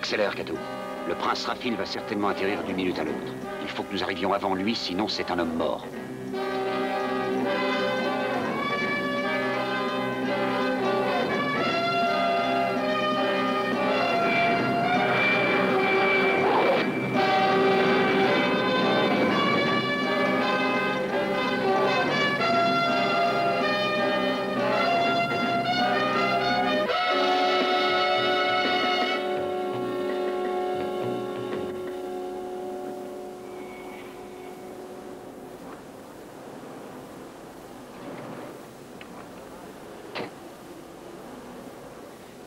Accélère, Cato. Le prince Rafil va certainement atterrir d'une minute à l'autre. Il faut que nous arrivions avant lui, sinon c'est un homme mort.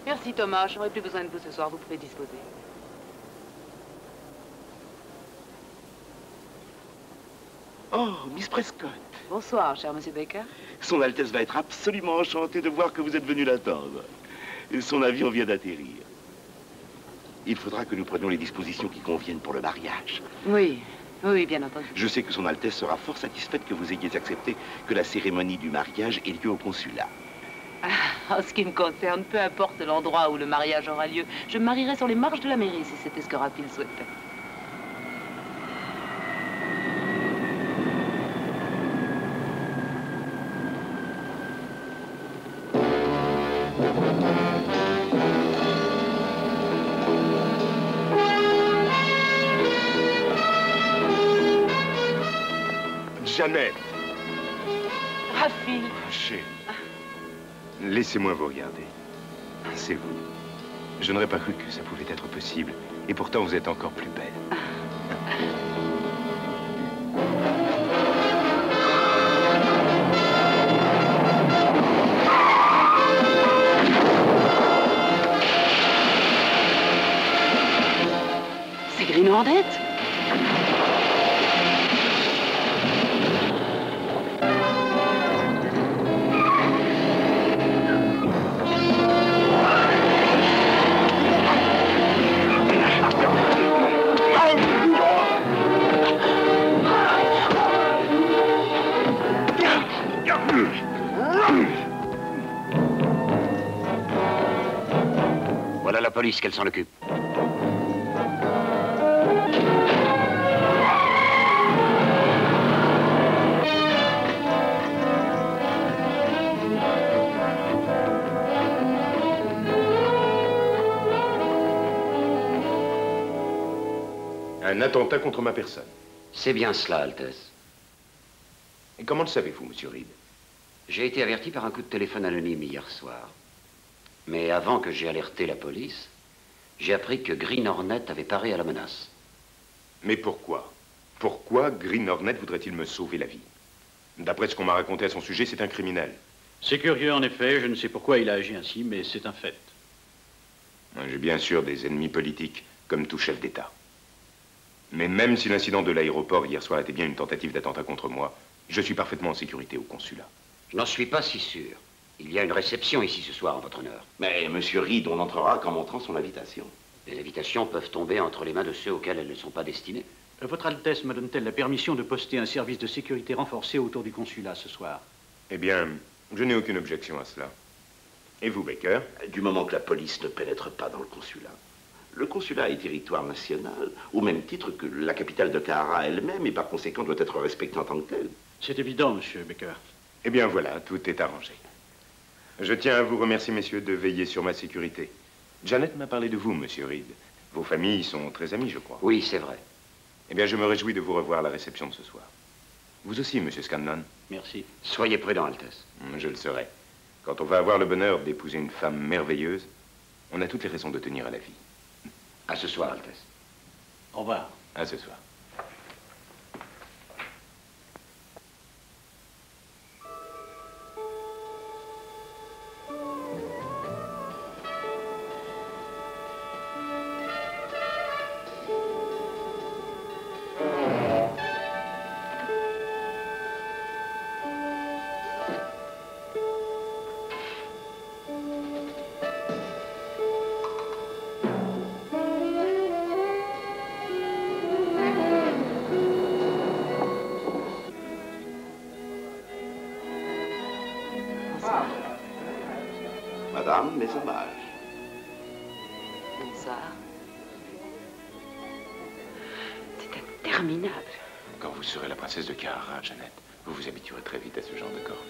Merci Thomas, je n'aurai plus besoin de vous ce soir, vous pouvez disposer. Oh, Miss Prescott. Bonsoir, cher monsieur Baker. Son Altesse va être absolument enchantée de voir que vous êtes venu l'attendre. Son avion vient d'atterrir. Il faudra que nous prenions les dispositions qui conviennent pour le mariage. Oui, oui, bien entendu. Je sais que son Altesse sera fort satisfaite que vous ayez accepté que la cérémonie du mariage ait lieu au consulat. En ce qui me concerne, peu importe l'endroit où le mariage aura lieu, je me marierai sur les marches de la mairie si c'était ce que Rafil souhaitait. Jeannette. Rafil. Chérie. Laissez-moi vous regarder. C'est vous. Je n'aurais pas cru que ça pouvait être possible. Et pourtant, vous êtes encore plus belle. C'est Green Hornet. Voilà la police, qu'elle s'en occupe. Un attentat contre ma personne. C'est bien cela, Altesse. Et comment le savez-vous, monsieur Reed? J'ai été averti par un coup de téléphone anonyme hier soir. Mais avant que j'aie alerté la police, j'ai appris que Green Hornet avait paré à la menace. Mais pourquoi? Pourquoi Green Hornet voudrait-il me sauver la vie? D'après ce qu'on m'a raconté à son sujet, c'est un criminel. C'est curieux, en effet. Je ne sais pourquoi il a agi ainsi, mais c'est un fait. J'ai bien sûr des ennemis politiques, comme tout chef d'État. Mais même si l'incident de l'aéroport hier soir était bien une tentative d'attentat contre moi, je suis parfaitement en sécurité au consulat. Je n'en suis pas si sûr. Il y a une réception ici ce soir en votre honneur. Mais, monsieur Reed, on n'entrera qu'en montrant son invitation. Les invitations peuvent tomber entre les mains de ceux auxquels elles ne sont pas destinées. Votre Altesse me donne-t-elle la permission de poster un service de sécurité renforcé autour du consulat ce soir? Eh bien, je n'ai aucune objection à cela. Et vous, Baker? Du moment que la police ne pénètre pas dans le consulat. Le consulat est territoire national, au même titre que la capitale de Kahara elle-même, et par conséquent doit être respectée en tant que telle. C'est évident, monsieur Baker. Eh bien voilà, tout est arrangé. Je tiens à vous remercier, messieurs, de veiller sur ma sécurité. Janet m'a parlé de vous, monsieur Reed. Vos familles sont très amies, je crois. Oui, c'est vrai. Eh bien, je me réjouis de vous revoir à la réception de ce soir. Vous aussi, monsieur Scanlon. Merci. Soyez prudent, Altesse. Je le serai. Quand on va avoir le bonheur d'épouser une femme merveilleuse, on a toutes les raisons de tenir à la vie. À ce soir, Altesse. Au revoir. À ce soir. Madame, mes hommages. Bonsoir. interminable. Quand vous serez la princesse de Kahara, Jeannette, vous vous habituerez très vite à ce genre de corps.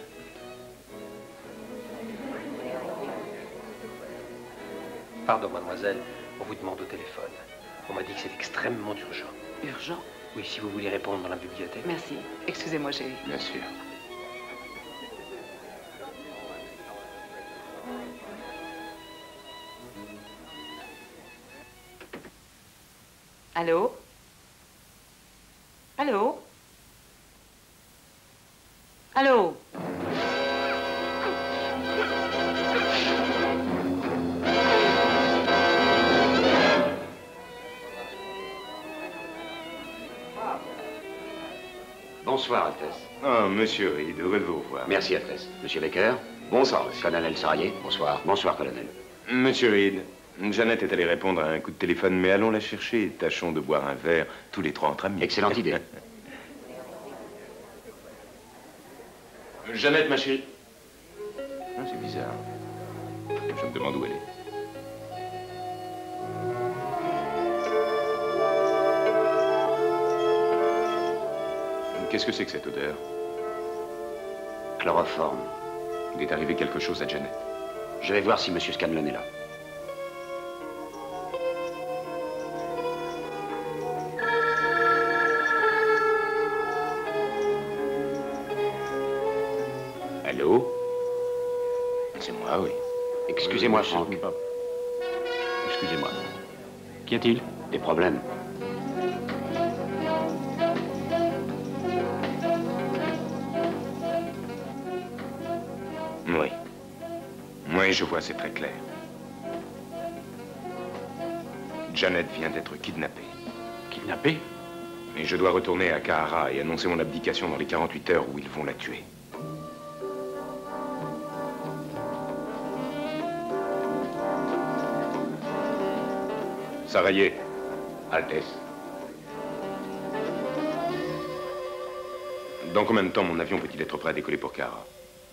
Pardon, mademoiselle, on vous demande au téléphone. On m'a dit que c'est extrêmement urgent. Urgent. Oui, si vous voulez répondre dans la bibliothèque. Merci. Excusez-moi, chérie. Bien sûr. Allô? Allô? Allô? Bonsoir, Altesse. Ah, monsieur Reed, heureux de vous revoir. Merci, Altesse. Monsieur Baker. Bonsoir, monsieur. Colonel Sarrier. Bonsoir. Bonsoir, colonel. Monsieur Reed, Jeannette est allée répondre à un coup de téléphone, mais allons la chercher et tâchons de boire un verre, tous les trois entre amis. Excellente idée. Jeannette, ma chérie. Ah, c'est bizarre. Je me demande où elle est. Qu'est-ce que c'est que cette odeur? Chloroforme. Il est arrivé quelque chose à Jeannette. Je vais voir si monsieur Scanlon est là. Allô? C'est moi, oui. Excusez-moi, Franck. Excusez-moi. Qu'y a-t-il? Des problèmes. Oui. Oui, je vois, c'est très clair. Jeannette vient d'être kidnappée. Kidnappé? Et je dois retourner à Kahara et annoncer mon abdication dans les 48 heures où ils vont la tuer. Sarayé. Altesse. Dans combien de temps mon avion peut-il être prêt à décoller pour Kahara?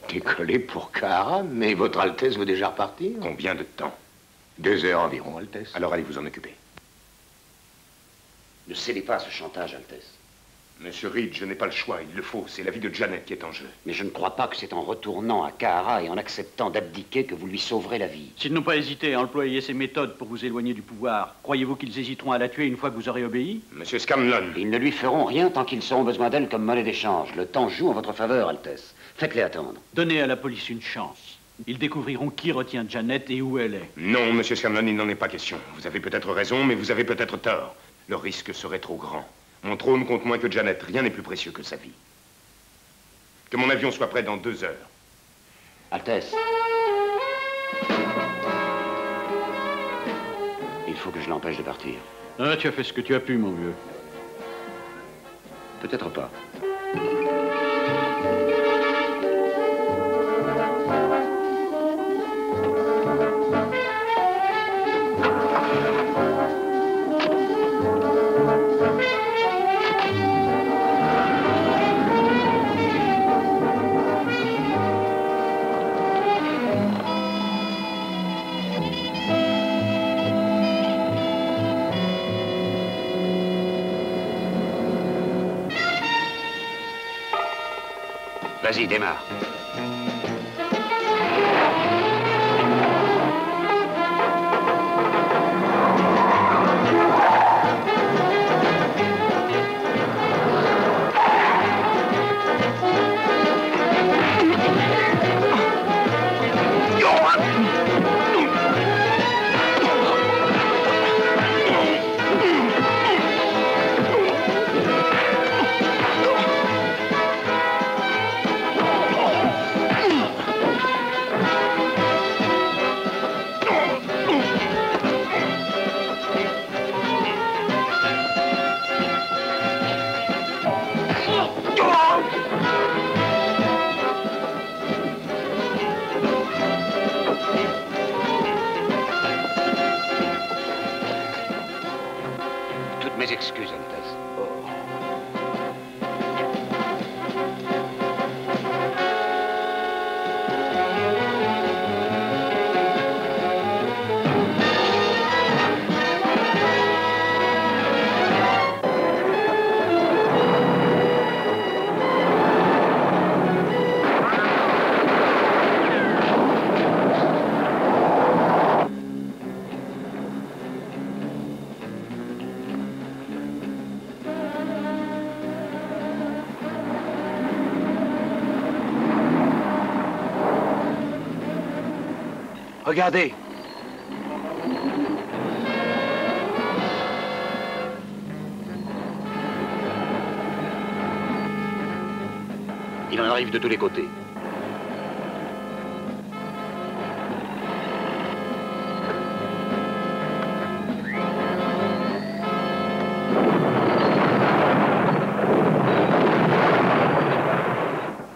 Décoller pour Kahara, mais votre Altesse veut déjà repartir? Combien de temps? 2 heures environ, Altesse. Alors allez vous en occuper. Ne cédez pas à ce chantage, Altesse. Monsieur Reed, je n'ai pas le choix, il le faut. C'est la vie de Jeannette qui est en jeu. Mais je ne crois pas que c'est en retournant à Kahara et en acceptant d'abdiquer que vous lui sauverez la vie. S'ils n'ont pas hésité à employer ces méthodes pour vous éloigner du pouvoir, croyez-vous qu'ils hésiteront à la tuer une fois que vous aurez obéi? Monsieur Scanlon. Ils ne lui feront rien tant qu'ils auront besoin d'elle comme monnaie d'échange. Le temps joue en votre faveur, Altesse. Faites-les attendre. Donnez à la police une chance. Ils découvriront qui retient Jeannette et où elle est. Non, monsieur Scanlon, il n'en est pas question. Vous avez peut-être raison, mais vous avez peut-être tort. Le risque serait trop grand. Mon trône compte moins que Jeannette. Rien n'est plus précieux que sa vie. Que mon avion soit prêt dans 2 heures. Altesse. Il faut que je l'empêche de partir. Ah, tu as fait ce que tu as pu, mon vieux. Peut-être pas. Vas-y, démarre. Regardez. Il en arrive de tous les côtés.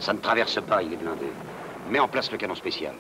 Ça ne traverse pas, il est blindé. Mets en place le canon spécial.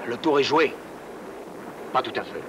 Le tour est joué. Pas tout à fait.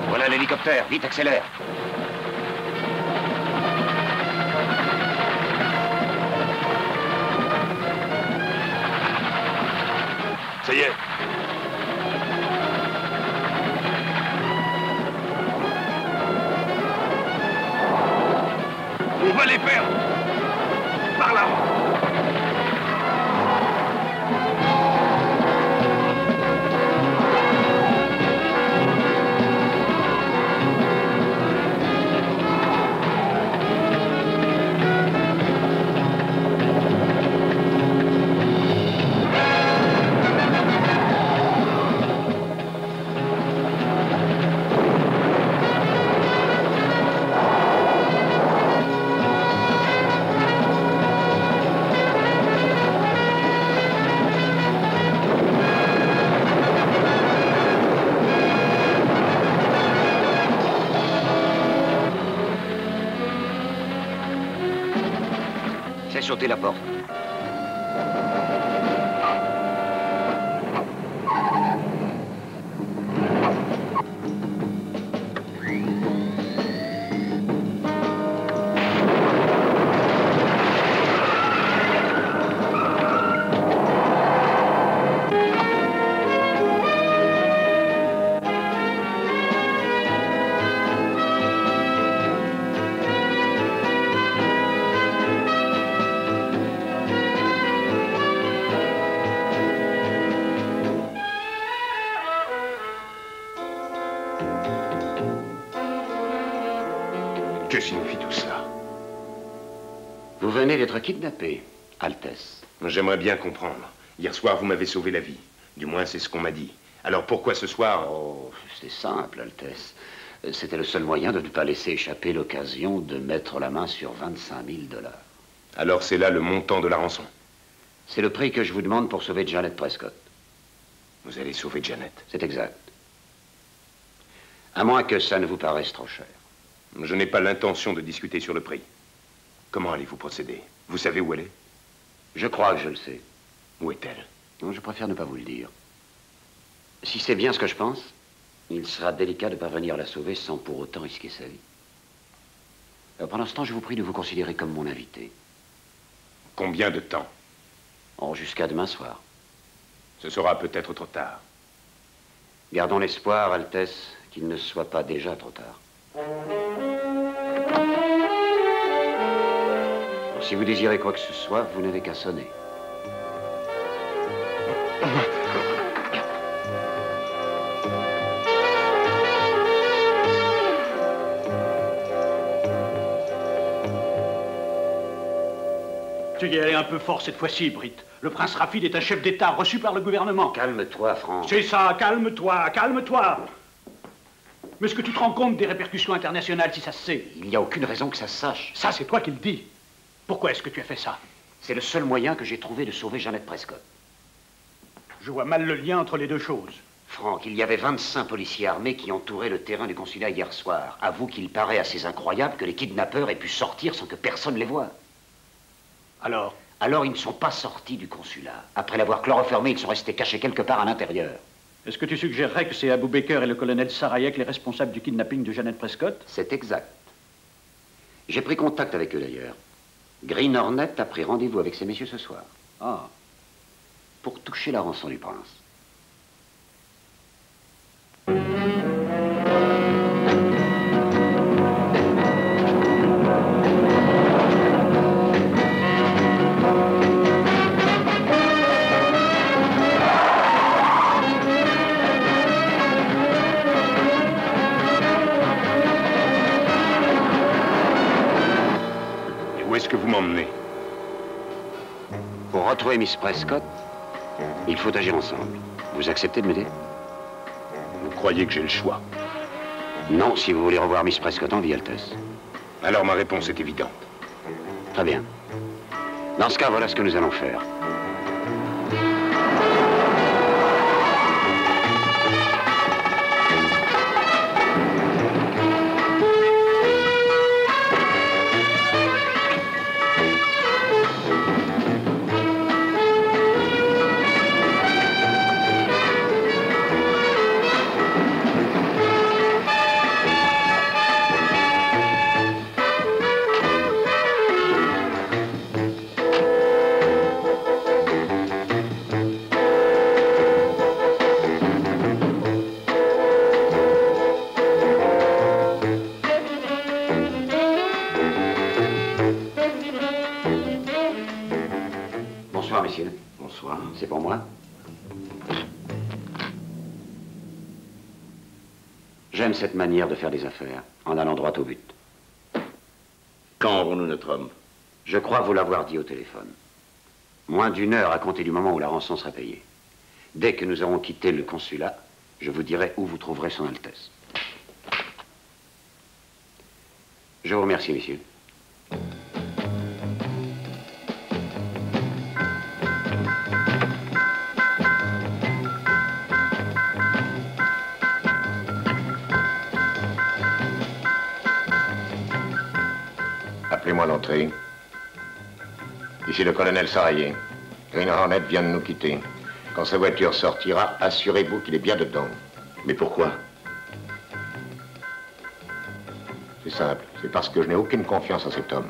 Voilà l'hélicoptère, vite accélère. Ça y est. On va les perdre. Par là. Fais sauter la porte. Que signifie tout cela? Vous venez d'être kidnappé, Altesse. J'aimerais bien comprendre. Hier soir, vous m'avez sauvé la vie. Du moins, c'est ce qu'on m'a dit. Alors pourquoi ce soir? Oh, c'est simple, Altesse. C'était le seul moyen de ne pas laisser échapper l'occasion de mettre la main sur 25 000 $. Alors c'est là le montant de la rançon. C'est le prix que je vous demande pour sauver Janet Prescott. Vous allez sauver Janet. C'est exact. À moins que ça ne vous paraisse trop cher. Je n'ai pas l'intention de discuter sur le prix. Comment allez-vous procéder? Vous savez où elle est? Je crois que je le sais. Où est-elle? Non, je préfère ne pas vous le dire. Si c'est bien ce que je pense, il sera délicat de parvenir à la sauver sans pour autant risquer sa vie. Pendant ce temps, je vous prie de vous considérer comme mon invité. Combien de temps? Oh, jusqu'à demain soir. Ce sera peut-être trop tard. Gardons l'espoir, Altesse, qu'il ne soit pas déjà trop tard. Alors, si vous désirez quoi que ce soit, vous n'avez qu'à sonner. Tu y es allé un peu fort cette fois-ci, Britt. Le prince Rafid est un chef d'État reçu par le gouvernement. Calme-toi, Franck. C'est ça, calme-toi, calme-toi. Mais est-ce que tu te rends compte des répercussions internationales si ça se sait? Il n'y a aucune raison que ça se sache. Ça, c'est toi qui le dis. Pourquoi est-ce que tu as fait ça? C'est le seul moyen que j'ai trouvé de sauver Janet Prescott. Je vois mal le lien entre les deux choses. Franck, il y avait 25 policiers armés qui entouraient le terrain du consulat hier soir. Avoue qu'il paraît assez incroyable que les kidnappeurs aient pu sortir sans que personne les voie. Alors? Alors, ils ne sont pas sortis du consulat. Après l'avoir chloroformé, ils sont restés cachés quelque part à l'intérieur. Est-ce que tu suggérerais que c'est Abou Baker et le colonel Sarayek les responsables du kidnapping de Janet Prescott? C'est exact. J'ai pris contact avec eux d'ailleurs. Green Hornet a pris rendez-vous avec ces messieurs ce soir. Ah. Pour toucher la rançon du prince. Est-ce que vous m'emmenez? Pour retrouver Miss Prescott, il faut agir ensemble. Vous acceptez de m'aider? Vous croyez que j'ai le choix? Non, si vous voulez revoir Miss Prescott en vie, Altesse. Alors ma réponse est évidente. Très bien. Dans ce cas, voilà ce que nous allons faire. Bonsoir, messieurs. Bonsoir. C'est pour moi? J'aime cette manière de faire des affaires, en allant droit au but. Quand aurons-nous notre homme? Je crois vous l'avoir dit au téléphone. Moins d'une heure à compter du moment où la rançon sera payée. Dès que nous aurons quitté le consulat, je vous dirai où vous trouverez son Altesse. Je vous remercie, messieurs. Appelez-moi l'entrée. Ici le colonel Sarayek. Green Hornet vient de nous quitter. Quand sa voiture sortira, assurez-vous qu'il est bien dedans. Mais pourquoi? C'est simple. C'est parce que je n'ai aucune confiance en cet homme.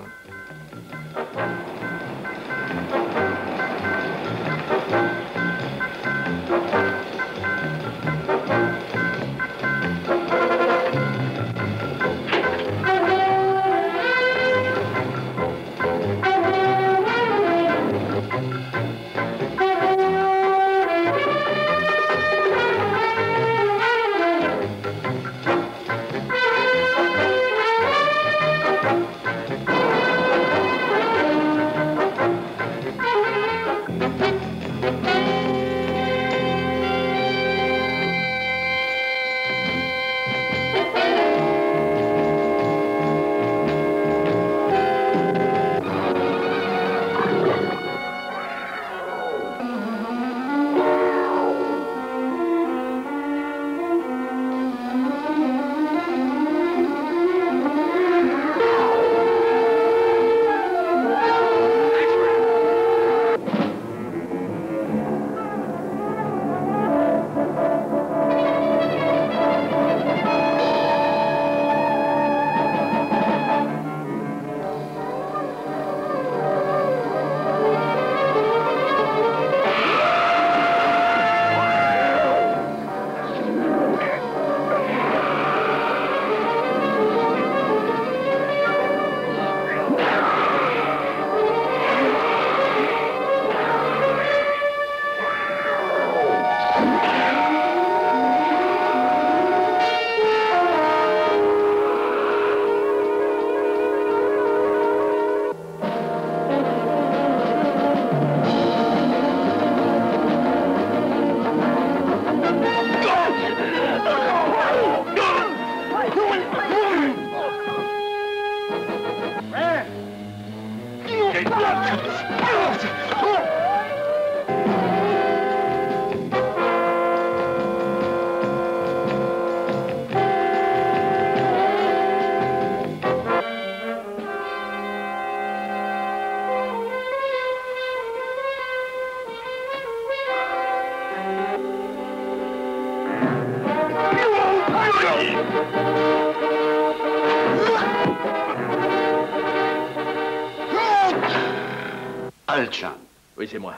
Al-Chan. Oui, c'est moi.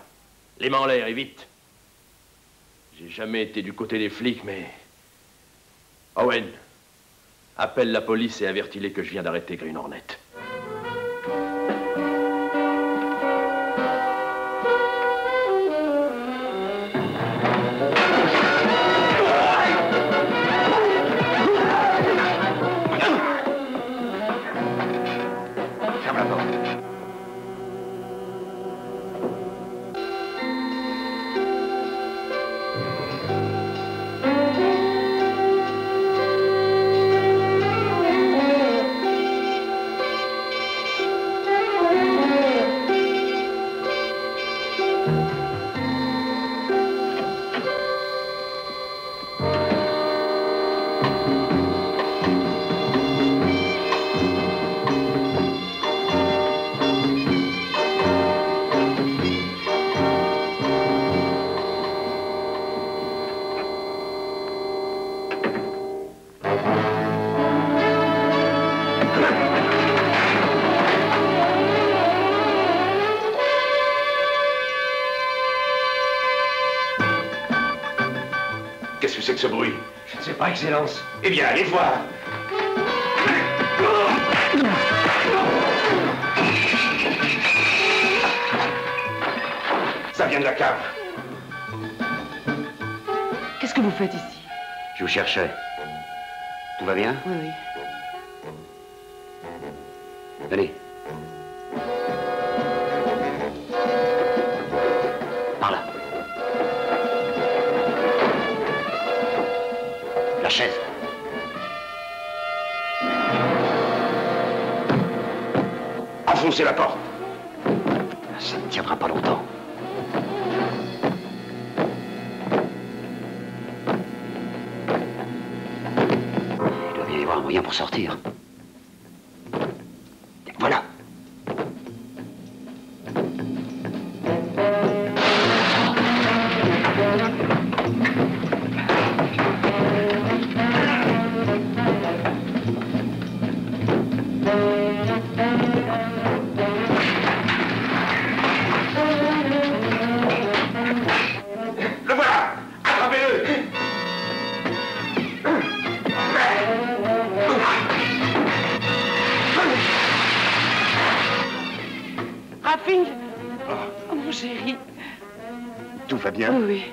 Les mains en l'air et vite. J'ai jamais été du côté des flics, mais... Owen, appelle la police et avertis-les que je viens d'arrêter Green Hornet. Ferme la porte. Qu'est-ce que c'est que ce bruit? Je ne sais pas, Excellence. Eh bien, allez voir. Ça vient de la cave. Qu'est-ce que vous faites ici? Je vous cherchais. Tout va bien? Oui, oui. Venez. Par là. La chaise. Enfoncez la porte. Ça ne tiendra pas longtemps. Il doit bien y avoir un moyen pour sortir. Voilà. Le voilà. Attrapez-le. Raffing! Oh, mon chéri. Tout va bien? Oui, oui.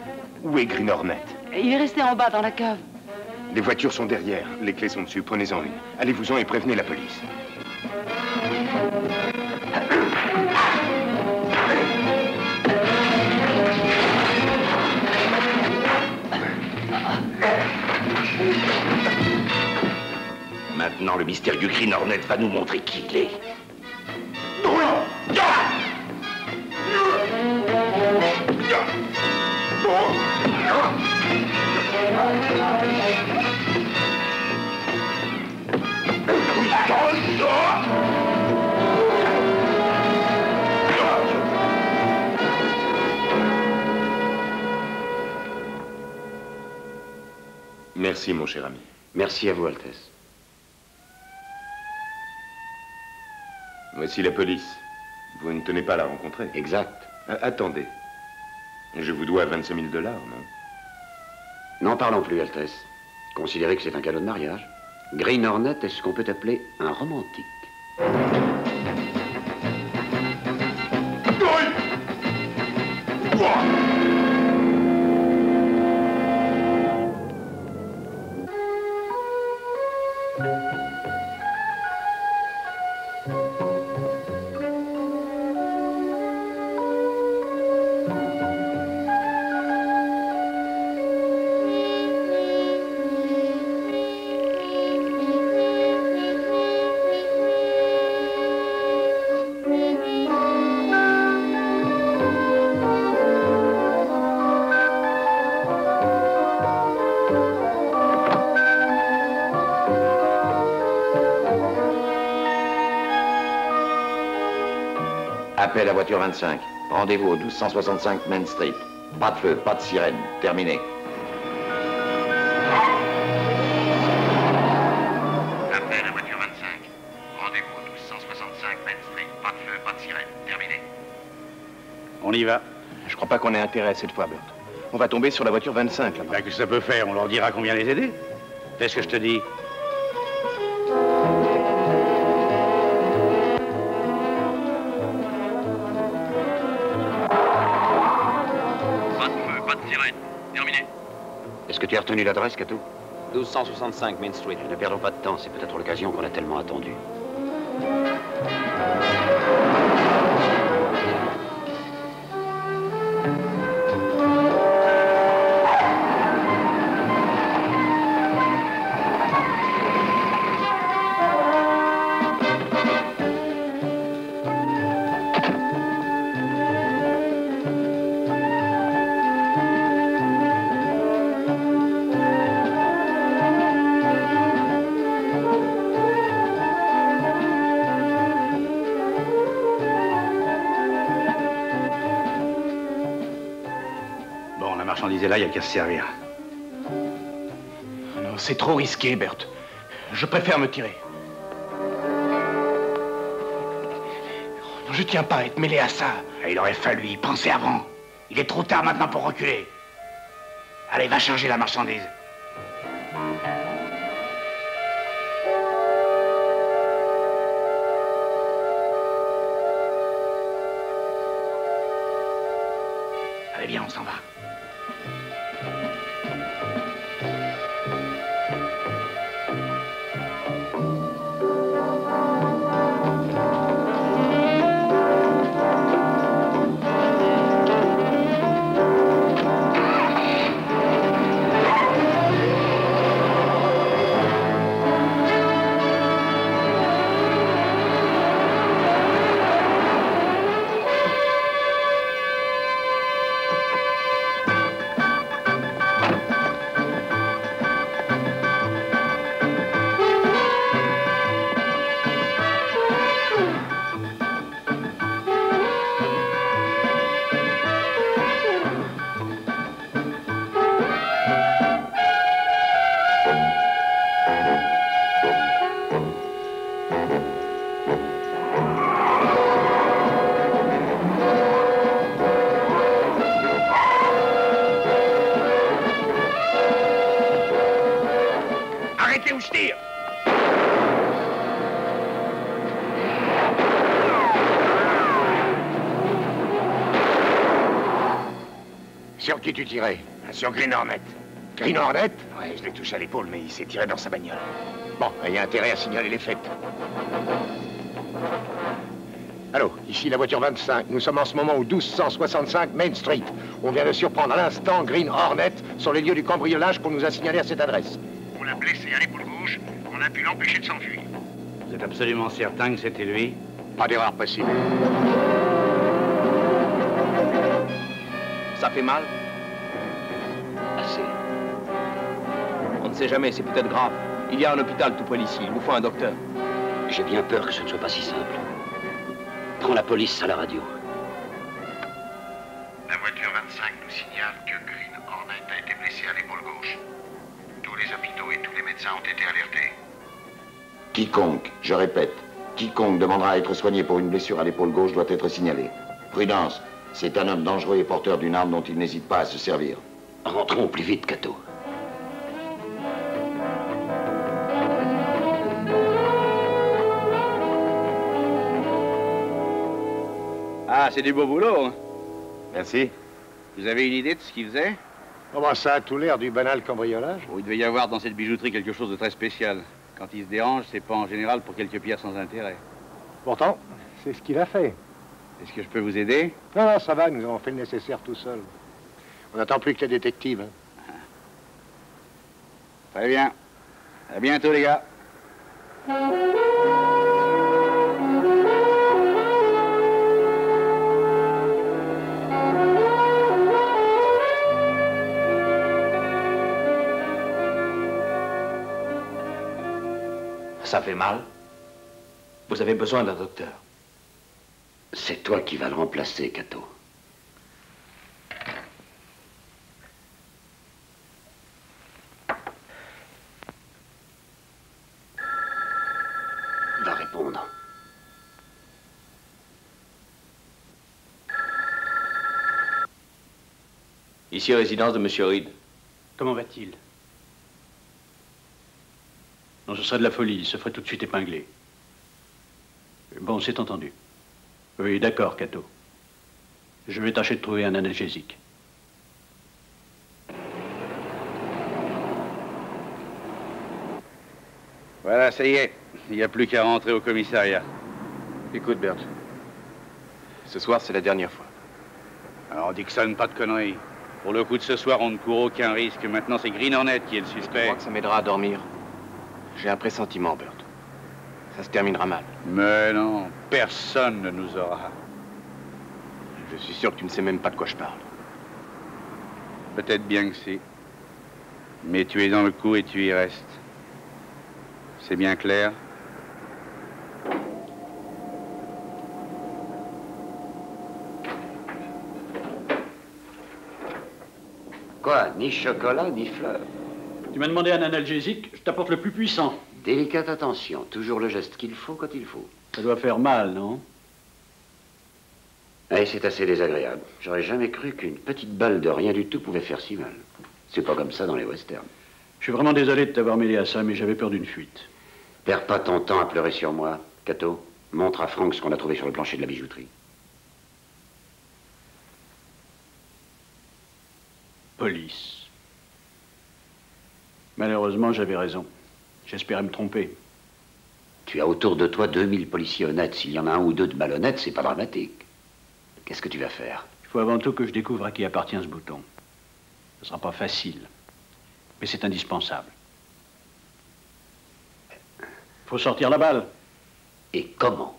Où est Green Hornet? Il est resté en bas dans la cave. Les voitures sont derrière. Les clés sont dessus. Prenez-en une. Allez-vous-en et prévenez la police. Maintenant, le mystérieux Green Hornet va nous montrer qui il est. Merci, mon cher ami. Merci à vous, Altesse. Voici la police. Vous ne tenez pas à la rencontrer. Exact. Attendez. Je vous dois 25 000 $, non? N'en parlons plus, Altesse. Considérez que c'est un cadeau de mariage. Green Hornet est ce qu'on peut appeler un romantique. Appel à voiture 25. Rendez-vous au 1265 Main Street. Pas de feu, pas de sirène. Terminé. y va. Je crois pas qu'on ait intérêt cette fois, Bert. On va tomber sur la voiture 25, là-bas. Qu'est-ce que ça peut faire? On leur dira qu'on vient les aider. Fais ce que je te dis. Pas de feu, pas de sirène. Terminé. Est-ce que tu as retenu l'adresse, Cato? 1265 Main Street. Ne perdons pas de temps, c'est peut-être l'occasion qu'on a tellement attendue. Bon, la marchandise est là, il n'y a qu'à se servir. Non, c'est trop risqué, Bert. Je préfère me tirer. Je tiens pas à être mêlé à ça. Il aurait fallu y penser avant. Il est trop tard maintenant pour reculer. Allez, va charger la marchandise. Allez, viens, on s'en va. Arrêtez ou je tire! Sur qui tu tirais? Sur Green Hornet. Green Hornet? Ouais, je l'ai touché à l'épaule, mais il s'est tiré dans sa bagnole. Bon, il y a intérêt à signaler les faits. Allô, ici la voiture 25. Nous sommes en ce moment au 1265 Main Street. On vient de surprendre à l'instant Green Hornet sur les lieux du cambriolage qu'on nous a signalé à cette adresse. On l'a blessé à l'épaule gauche, on a pu l'empêcher de s'enfuir. Vous êtes absolument certain que c'était lui? Pas d'erreur possible. Ça fait mal? Assez. On ne sait jamais, c'est peut-être grave. Il y a un hôpital tout près d'ici, il vous faut un docteur. J'ai bien peur que ce ne soit pas si simple. Prends la police à la radio. La voiture 25 nous signale que Green Hornet a été blessé à l'épaule gauche. Tous les hôpitaux et tous les médecins ont été alertés. Quiconque, je répète, quiconque demandera à être soigné pour une blessure à l'épaule gauche doit être signalé. Prudence, c'est un homme dangereux et porteur d'une arme dont il n'hésite pas à se servir. Rentrons au plus vite, Cato. Ah, c'est du beau boulot, hein? Merci. Vous avez une idée de ce qu'il faisait? Comment ça a tout l'air du banal cambriolage? Oh, il devait y avoir dans cette bijouterie quelque chose de très spécial. Quand il se dérange, c'est pas en général pour quelques pierres sans intérêt. Pourtant, c'est ce qu'il a fait. Est-ce que je peux vous aider? Non, non, ça va, nous avons fait le nécessaire tout seul. On n'attend plus que les détectives. Hein. Très bien. À bientôt, les gars. Ça fait mal. Vous avez besoin d'un docteur. C'est toi qui vas le remplacer, Cato. Va répondre. Ici, résidence de Monsieur Reed. Comment va-t-il? Non, ce serait de la folie. Il se ferait tout de suite épingler. Bon, c'est entendu. Oui, d'accord, Cato. Je vais tâcher de trouver un analgésique. Voilà, ça y est. Il n'y a plus qu'à rentrer au commissariat. Écoute, Bert. Ce soir, c'est la dernière fois. Alors, Dixon, pas de conneries. Pour le coup de ce soir, on ne court aucun risque. Maintenant, c'est Green Hornet qui est le Tu suspect. crois que ça m'aidera à dormir? J'ai un pressentiment, Bert. Ça se terminera mal. Mais non, personne ne nous aura. Je suis sûr que tu ne sais même pas de quoi je parle. Peut-être bien que si. Mais tu es dans le coup et tu y restes. C'est bien clair? Quoi? Ni chocolat, ni fleurs. Tu m'as demandé un analgésique, je t'apporte le plus puissant. Délicate attention, toujours le geste qu'il faut quand il faut. Ça doit faire mal, non? Eh, c'est assez désagréable. J'aurais jamais cru qu'une petite balle de rien du tout pouvait faire si mal. C'est pas comme ça dans les westerns. Je suis vraiment désolé de t'avoir mêlé à ça, mais j'avais peur d'une fuite. Perds pas ton temps à pleurer sur moi. Cato, montre à Franck ce qu'on a trouvé sur le plancher de la bijouterie. Police. Malheureusement, j'avais raison. J'espérais me tromper. Tu as autour de toi 2000 policiers honnêtes. S'il y en a un ou deux de malhonnêtes, c'est pas dramatique. Qu'est-ce que tu vas faire? Il faut avant tout que je découvre à qui appartient ce bouton. Ce sera pas facile, mais c'est indispensable. Faut sortir la balle. Et comment?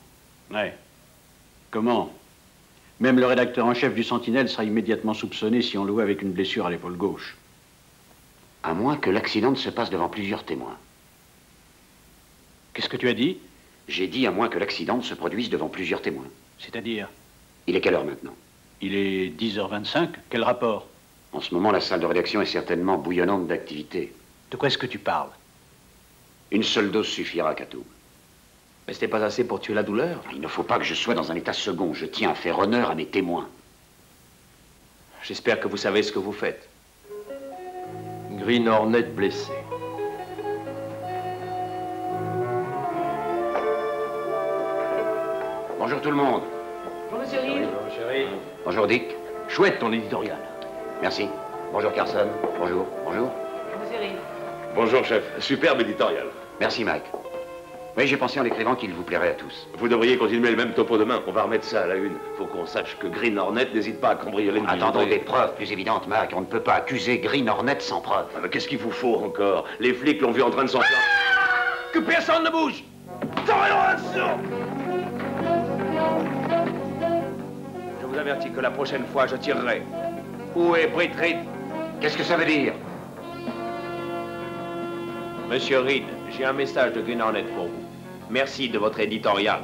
Ouais. Comment? Même le rédacteur en chef du Sentinelle sera immédiatement soupçonné si on le voit avec une blessure à l'épaule gauche. À moins que l'accident ne se passe devant plusieurs témoins. Qu'est-ce que tu as dit? J'ai dit à moins que l'accident ne se produise devant plusieurs témoins. C'est-à-dire? Il est quelle heure maintenant? Il est 10h25. Quel rapport? En ce moment, la salle de rédaction est certainement bouillonnante d'activité. De quoi est-ce que tu parles? Une seule dose suffira, Cato. Mais c'était pas assez pour tuer la douleur. Il ne faut pas que je sois dans un état second. Je tiens à faire honneur à mes témoins. J'espère que vous savez ce que vous faites. Green Hornet blessé. Bonjour tout le monde. Bonjour, monsieur Reed. Bonjour Dick. Chouette ton éditorial. Merci. Bonjour Carson. Bonjour. Bonjour. Bonjour, monsieur Reed. Bonjour, chef. Superbe éditorial. Merci Mike. Oui, j'ai pensé en l'écrivant qu'il vous plairait à tous. Vous devriez continuer le même topo demain. On va remettre ça à la une. Faut qu'on sache que Green Hornet n'hésite pas à cambrioler une Attendons bijouterie. des preuves plus évidentes, Mike. On ne peut pas accuser Green Hornet sans preuve. Ah, mais qu'est-ce qu'il vous faut encore? Les flics l'ont vu en train de s'enfuir. Que personne ne bouge! Je vous avertis que la prochaine fois, je tirerai. Où est Britt Reed? Qu'est-ce que ça veut dire? Monsieur Reed, j'ai un message de Green Hornet pour vous. Merci de votre éditorial.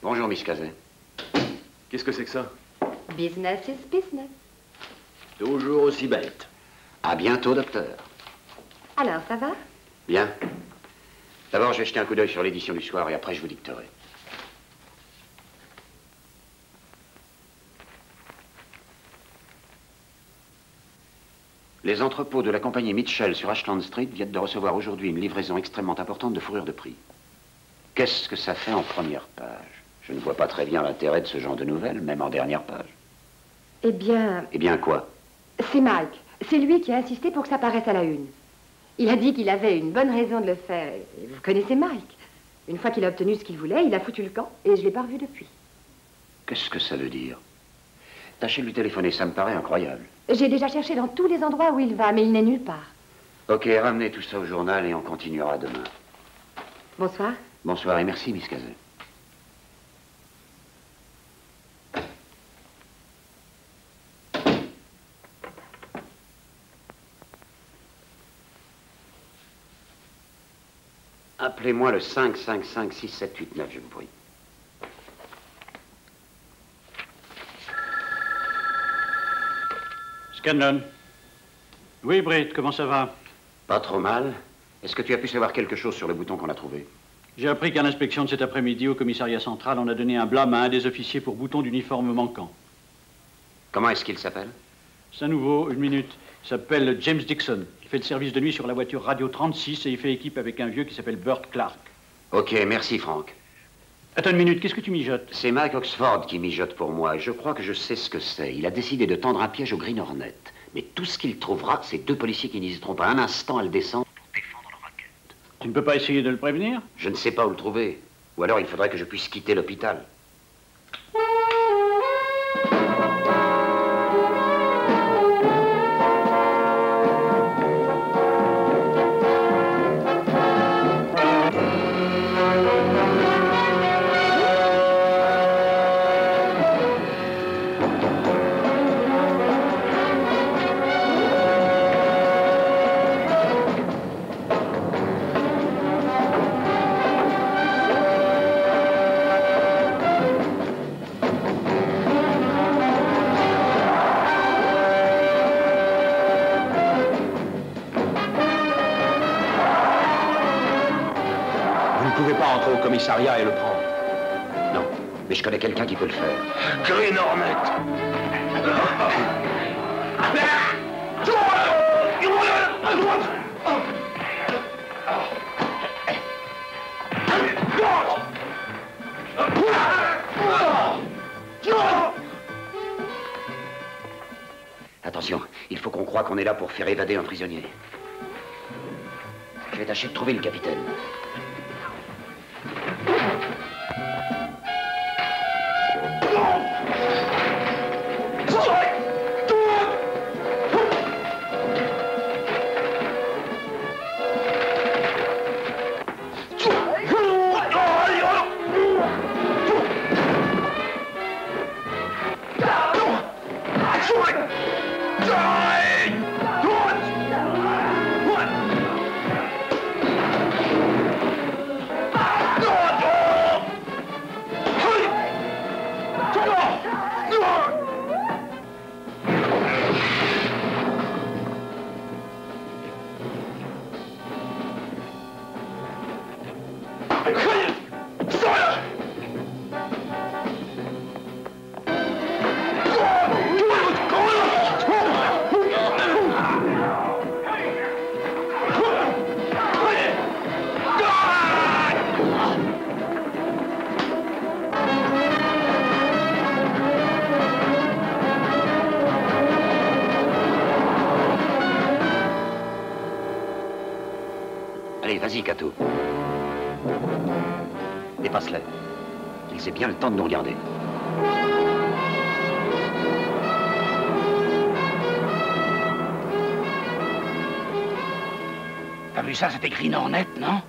Bonjour, Miss Cazet. Qu'est-ce que c'est que ça? Business is business. Toujours aussi bête. À bientôt, docteur. Alors, ça va? Bien. D'abord, je vais jeter un coup d'œil sur l'édition du soir et après, je vous dicterai. Les entrepôts de la compagnie Mitchell sur Ashland Street viennent de recevoir aujourd'hui une livraison extrêmement importante de fourrure de prix. Qu'est-ce que ça fait en première page? Je ne vois pas très bien l'intérêt de ce genre de nouvelles, même en dernière page. Eh bien, Eh bien quoi? c'est Mike. C'est lui qui a insisté pour que ça paraisse à la une. Il a dit qu'il avait une bonne raison de le faire. Et vous connaissez Mike. Une fois qu'il a obtenu ce qu'il voulait, il a foutu le camp et je l'ai pas revu depuis. Qu'est-ce que ça veut dire? Tâchez de lui téléphoner, ça me paraît incroyable. J'ai déjà cherché dans tous les endroits où il va, mais il n'est nulle part. Ok, ramenez tout ça au journal et on continuera demain. Bonsoir. Bonsoir et merci, Miss Cazet. Appelez-moi le 555-6789, je vous prie. Scanlon. Oui, Britt, comment ça va? Pas trop mal. Est-ce que tu as pu savoir quelque chose sur le bouton qu'on a trouvé? J'ai appris qu'à l'inspection de cet après-midi au commissariat central, on a donné un blâme à un des officiers pour bouton d'uniforme manquant. Comment est-ce qu'il s'appelle? C'est un nouveau, une minute. Il s'appelle James Dixon. Il fait le service de nuit sur la voiture Radio 36 et il fait équipe avec un vieux qui s'appelle Burt Clark. Ok, merci, Frank. Attends une minute, qu'est-ce que tu mijotes? C'est Mike Oxford qui mijote pour moi et je crois que je sais ce que c'est. Il a décidé de tendre un piège au Green Hornet. Mais tout ce qu'il trouvera, c'est deux policiers qui n'hésiteront pas un instant à le descendre pour défendre leur raquette. Tu ne peux pas essayer de le prévenir? Je ne sais pas où le trouver. Ou alors il faudrait que je puisse quitter l'hôpital. Et le prendre. Non, mais je connais quelqu'un qui peut le faire. Green Hornet. Attention, il faut qu'on croie qu'on est là pour faire évader un prisonnier. Je vais tâcher de trouver le capitaine. Allez, vas-y, Cato. Dépasse-les. Ils aient bien le temps de nous regarder. T'as vu ça, c'était Green Hornet, non?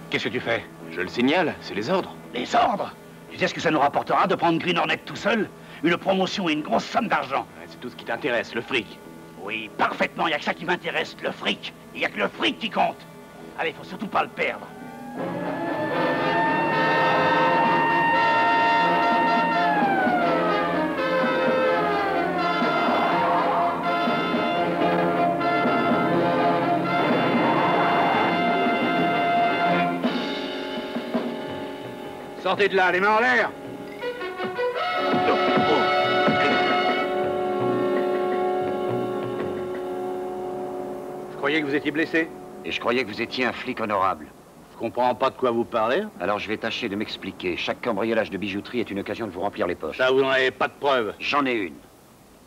Qu'est-ce que tu fais? Je le signale, c'est les ordres. Les ordres? Tu sais ce que ça nous rapportera de prendre Green Hornet tout seul? Une promotion et une grosse somme d'argent. Ouais, c'est tout ce qui t'intéresse, le fric. Oui, parfaitement, il n'y a que ça qui m'intéresse, le fric. Il n'y a que le fric qui compte. Allez, faut surtout pas le perdre. Sortez de là, les mains en l'air. Je croyais que vous étiez blessé. Et je croyais que vous étiez un flic honorable. Je comprends pas de quoi vous parlez. Alors je vais tâcher de m'expliquer. Chaque cambriolage de bijouterie est une occasion de vous remplir les poches. Ça, vous n'en avez pas de preuve. J'en ai une.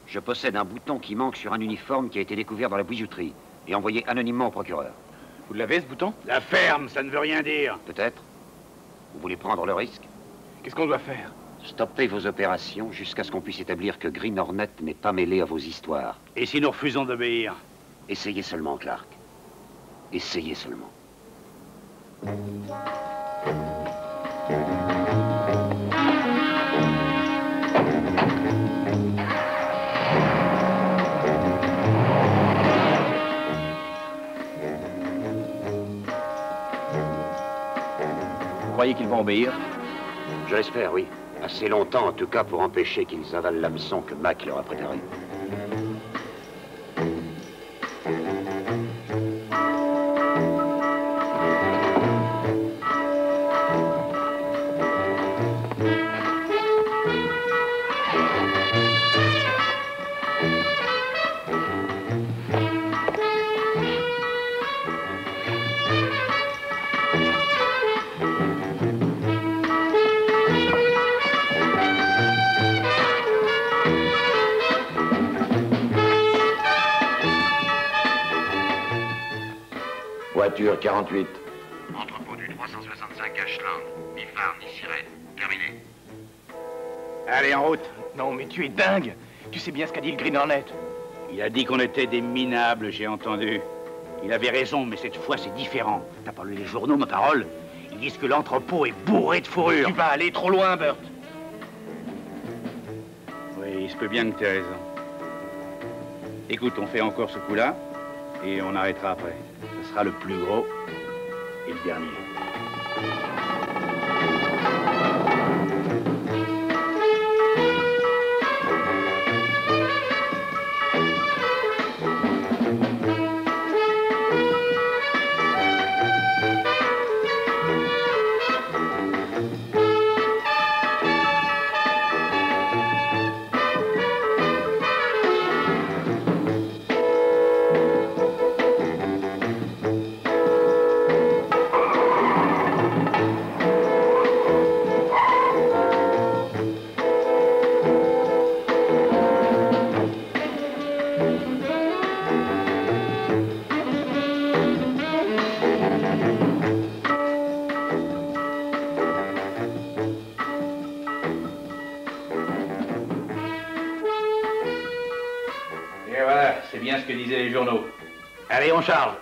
Je possède un bouton qui manque sur un uniforme qui a été découvert dans la bijouterie et envoyé anonymement au procureur. Vous l'avez, ce bouton? La ferme, ça ne veut rien dire. Peut-être. Vous voulez prendre le risque? Qu'est-ce qu'on doit faire? Stoppez vos opérations jusqu'à ce qu'on puisse établir que Green Hornet n'est pas mêlé à vos histoires. Et si nous refusons d'obéir? Essayez seulement, Clark. Essayez seulement. croyez qu'ils vont obéir? Je l'espère, oui. Assez longtemps, en tout cas, pour empêcher qu'ils avalent l'hameçon que Mac leur a préparé. Voiture 48. Entrepôt du 365 Ashland. Ni phare, ni sirène. Terminé. Allez, en route. Non, mais tu es dingue. Tu sais bien ce qu'a dit le Green Hornet. Il a dit qu'on était des minables, j'ai entendu. Il avait raison, mais cette fois, c'est différent. T'as pas lu les journaux, ma parole? Ils disent que l'entrepôt est bourré de fourrure. Tu vas aller trop loin, Burt. Oui, il se peut bien que tu aies raison. Écoute, on fait encore ce coup-là, et on arrêtera après. Ce sera le plus gros et le dernier. Et voilà, c'est bien ce que disaient les journaux. Allez, on charge.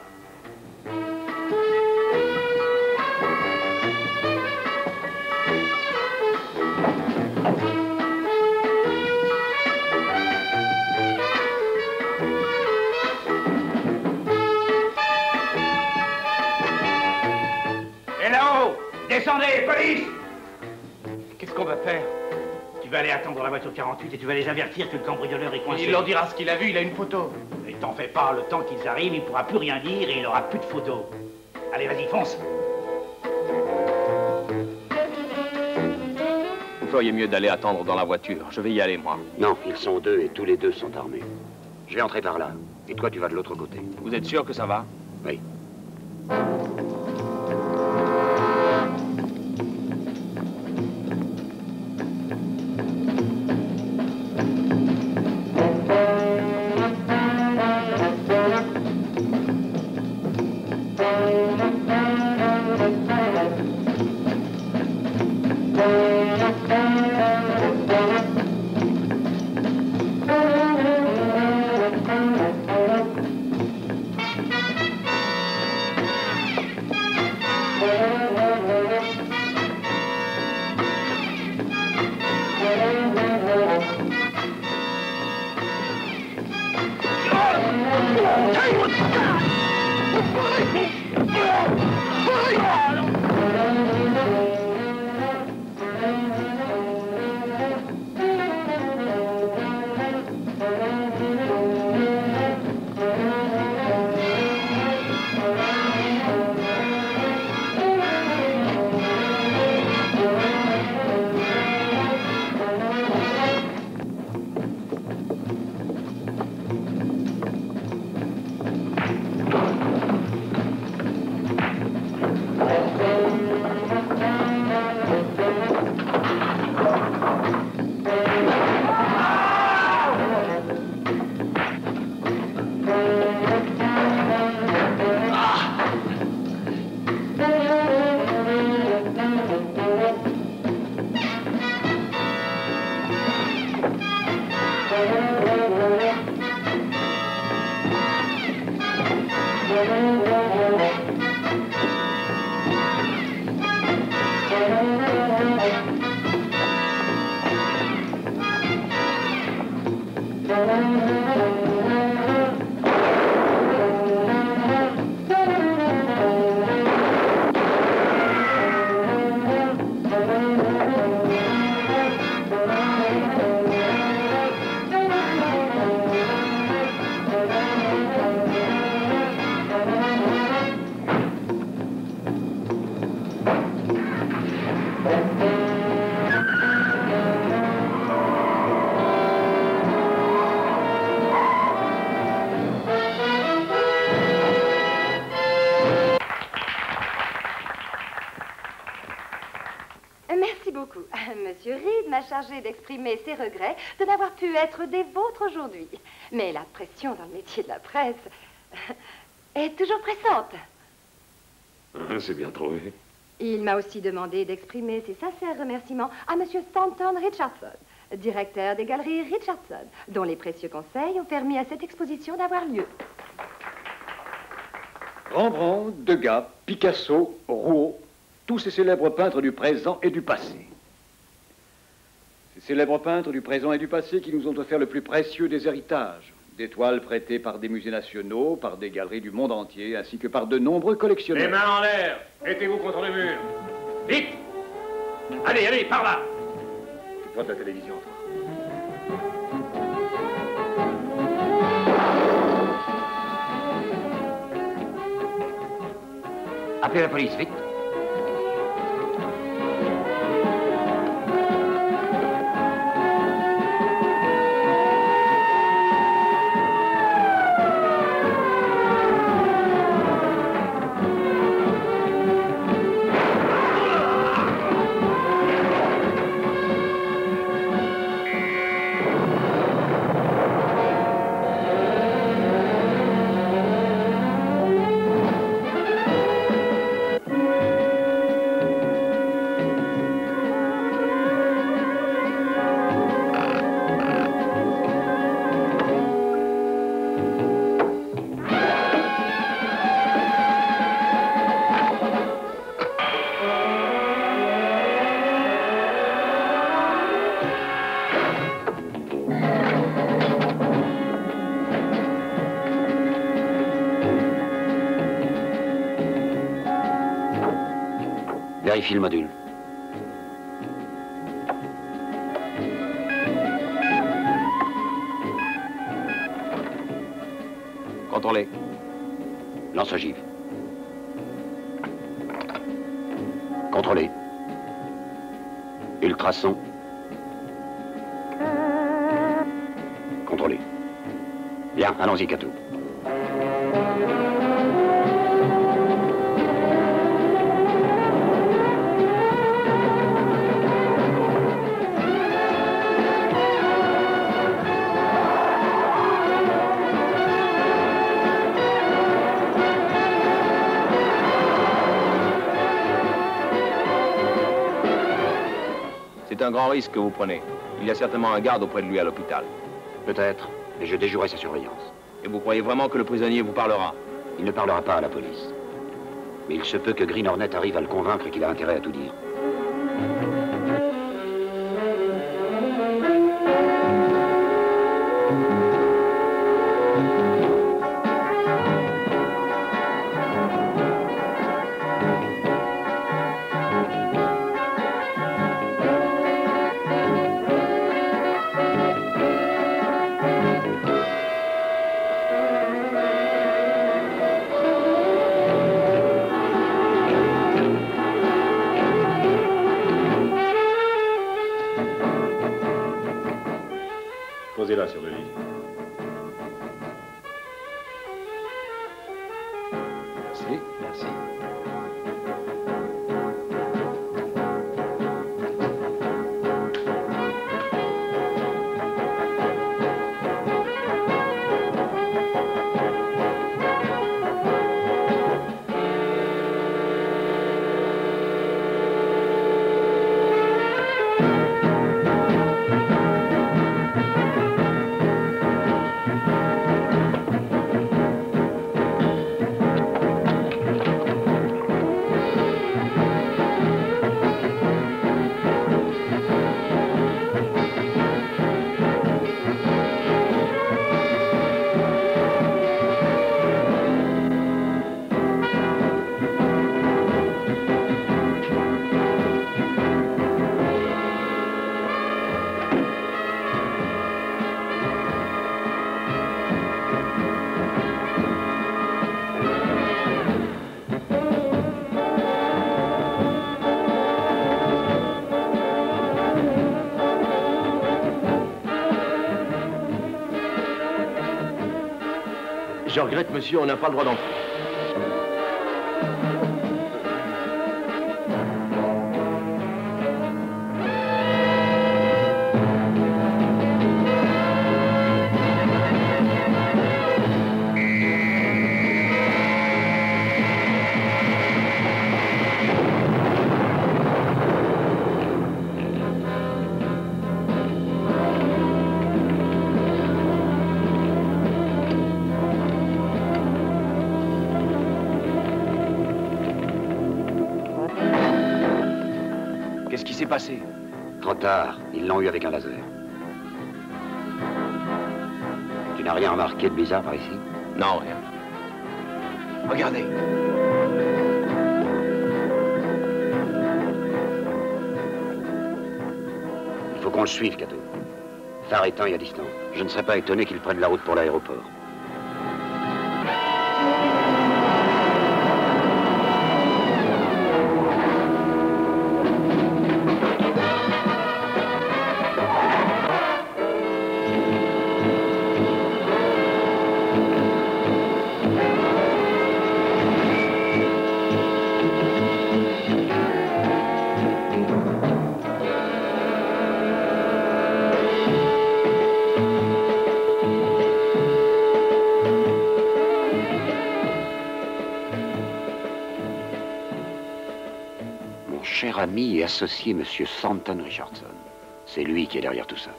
Et là-haut, descendez, police! Qu'est-ce qu'on va faire? Tu vas aller attendre la voiture 48 et tu vas les avertir que le cambrioleur est coincé. Il leur dira ce qu'il a vu, il a une photo. Et t'en fais pas, le temps qu'ils arrivent, il pourra plus rien dire et il aura plus de photos. Allez, vas-y, fonce. Vous feriez mieux d'aller attendre dans la voiture. Je vais y aller, moi. Non, ils sont deux et tous les deux sont armés. Je vais entrer par là. Et toi, tu vas de l'autre côté. Vous êtes sûr que ça va? Oui. m'a chargé d'exprimer ses regrets de n'avoir pu être des vôtres aujourd'hui. Mais la pression dans le métier de la presse est toujours pressante. C'est bien trouvé. Il m'a aussi demandé d'exprimer ses sincères remerciements à M. Stanton Richardson, directeur des galeries Richardson, dont les précieux conseils ont permis à cette exposition d'avoir lieu. Rembrandt, Degas, Picasso, Rouault, tous ces célèbres peintres du présent et du passé. Ces célèbres peintres du présent et du passé qui nous ont offert le plus précieux des héritages, des toiles prêtées par des musées nationaux, par des galeries du monde entier, ainsi que par de nombreux collectionneurs. Les mains en l'air, mettez-vous contre le mur. Vite! Allez, allez, par là! Tu vois de la télévision, toi. Appelez la police, vite. Vérifie le module. Contrôlez. Lance ogive. Contrôlez. Ultrason. Contrôlez. Bien, allons-y, Cato. C'est un grand risque que vous prenez. Il y a certainement un garde auprès de lui à l'hôpital. Peut-être, mais je déjouerai sa surveillance. Et vous croyez vraiment que le prisonnier vous parlera? Il ne parlera pas à la police. Mais il se peut que Green Hornet arrive à le convaincre qu'il a intérêt à tout dire. Posez-la sur le lit. Merci. Merci. Je regrette, monsieur, on n'a pas le droit d'entrer. Qu'est-ce qui s'est passé? Trop tard. Ils l'ont eu avec un laser. Tu n'as rien remarqué de bizarre par ici? Non, rien. Regardez. Il faut qu'on le suive, Cato. Phare éteint et à distance. Je ne serais pas étonné qu'il prenne la route pour l'aéroport. Cher ami et associé, Monsieur Stanton Richardson. C'est lui qui est derrière tout ça.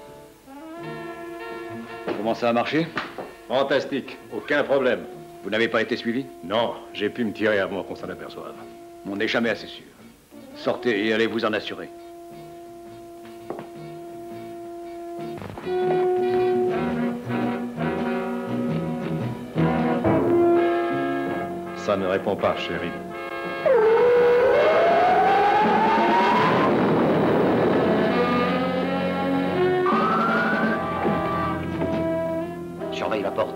Comment ça a marché? Fantastique, aucun problème. Vous n'avez pas été suivi? Non, j'ai pu me tirer avant qu'on s'en aperçoive. On n'est jamais assez sûr. Sortez et allez vous en assurer. Ça ne répond pas, chérie. Surveille la porte.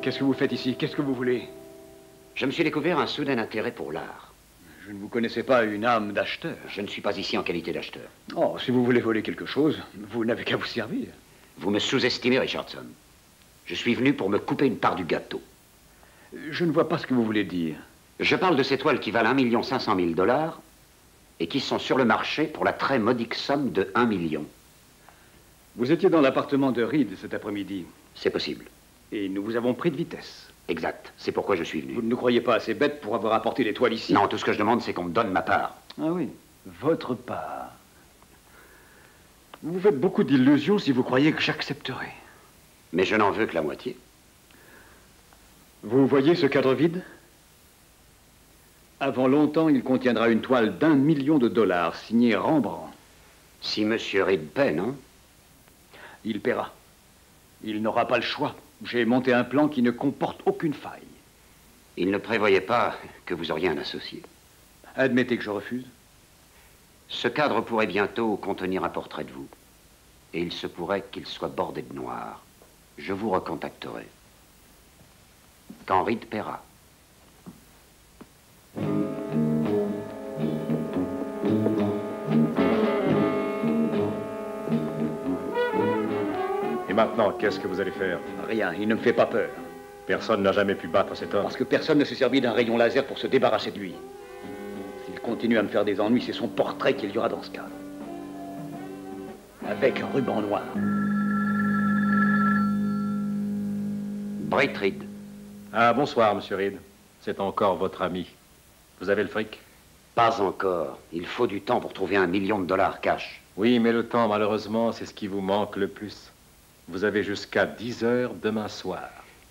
Qu'est-ce que vous faites ici? Qu'est-ce que vous voulez? Je me suis découvert un soudain intérêt pour l'art. Je ne vous connaissais pas une âme d'acheteur. Je ne suis pas ici en qualité d'acheteur. Oh, si vous voulez voler quelque chose, vous n'avez qu'à vous servir. Vous me sous-estimez, Richardson. Je suis venu pour me couper une part du gâteau. Je ne vois pas ce que vous voulez dire. Je parle de ces toiles qui valent 1 500 000 $ et qui sont sur le marché pour la très modique somme de 1 million. Vous étiez dans l'appartement de Reed cet après-midi. C'est possible. Et nous vous avons pris de vitesse. Exact. C'est pourquoi je suis venu. Vous ne nous croyez pas assez bête pour avoir apporté les toiles ici? Non, tout ce que je demande, c'est qu'on me donne ma part. Ah oui, votre part. Vous vous faites beaucoup d'illusions si vous croyez que j'accepterai. Mais je n'en veux que la moitié. Vous voyez ce cadre vide? Avant longtemps, il contiendra une toile d'1 million de $, signée Rembrandt. Si Monsieur Reed paie, non? Il paiera. Il n'aura pas le choix. J'ai monté un plan qui ne comporte aucune faille. Il ne prévoyait pas que vous auriez un associé. Admettez que je refuse. Ce cadre pourrait bientôt contenir un portrait de vous. Et il se pourrait qu'il soit bordé de noir. Je vous recontacterai. Quand Reed paiera. Et maintenant, qu'est-ce que vous allez faire? Rien, il ne me fait pas peur. Personne n'a jamais pu battre cet homme. Parce que personne ne s'est servi d'un rayon laser pour se débarrasser de lui. S'il continue à me faire des ennuis, c'est son portrait qu'il y aura dans ce cadre. Avec un ruban noir. Bright Reed. Ah, bonsoir, monsieur Reed. C'est encore votre ami. Vous avez le fric? Pas encore. Il faut du temps pour trouver 1 million de $ cash. Oui, mais le temps, malheureusement, c'est ce qui vous manque le plus. Vous avez jusqu'à 10 heures demain soir.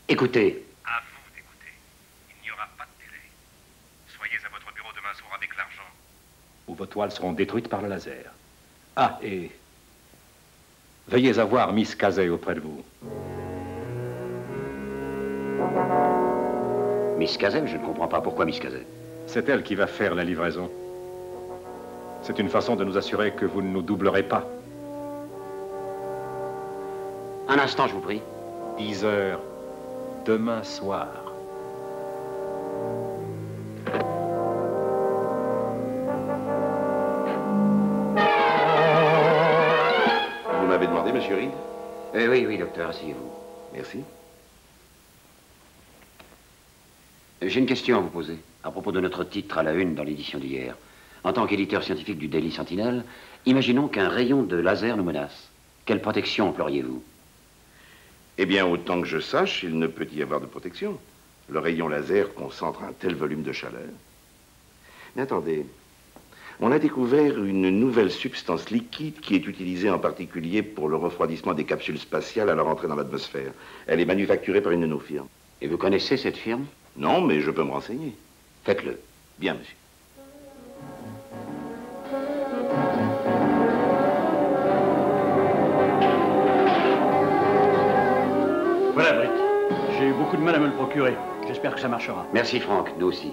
Écoutez. À vous d'écouter. Il n'y aura pas de délai. Soyez à votre bureau demain soir avec l'argent. Ou vos toiles seront détruites par le laser. Ah, et... veuillez avoir Miss Casey auprès de vous. Miss Casey? Je ne comprends pas pourquoi Miss Casey. C'est elle qui va faire la livraison. C'est une façon de nous assurer que vous ne nous doublerez pas. Un instant, je vous prie. 10 heures demain soir. Vous m'avez demandé, monsieur Reed? Oui, docteur, asseyez-vous. Merci. J'ai une question à vous poser, à propos de notre titre à la une dans l'édition d'hier. En tant qu'éditeur scientifique du Daily Sentinel, imaginons qu'un rayon de laser nous menace. Quelle protection employez-vous? Eh bien, autant que je sache, il ne peut y avoir de protection. Le rayon laser concentre un tel volume de chaleur. Mais attendez, on a découvert une nouvelle substance liquide qui est utilisée en particulier pour le refroidissement des capsules spatiales à leur entrée dans l'atmosphère. Elle est manufacturée par une de nos firmes. Et vous connaissez cette firme? Non, mais je peux me renseigner. Faites-le. Bien, monsieur. Voilà, Britt. J'ai eu beaucoup de mal à me le procurer. J'espère que ça marchera. Merci, Franck. Nous aussi.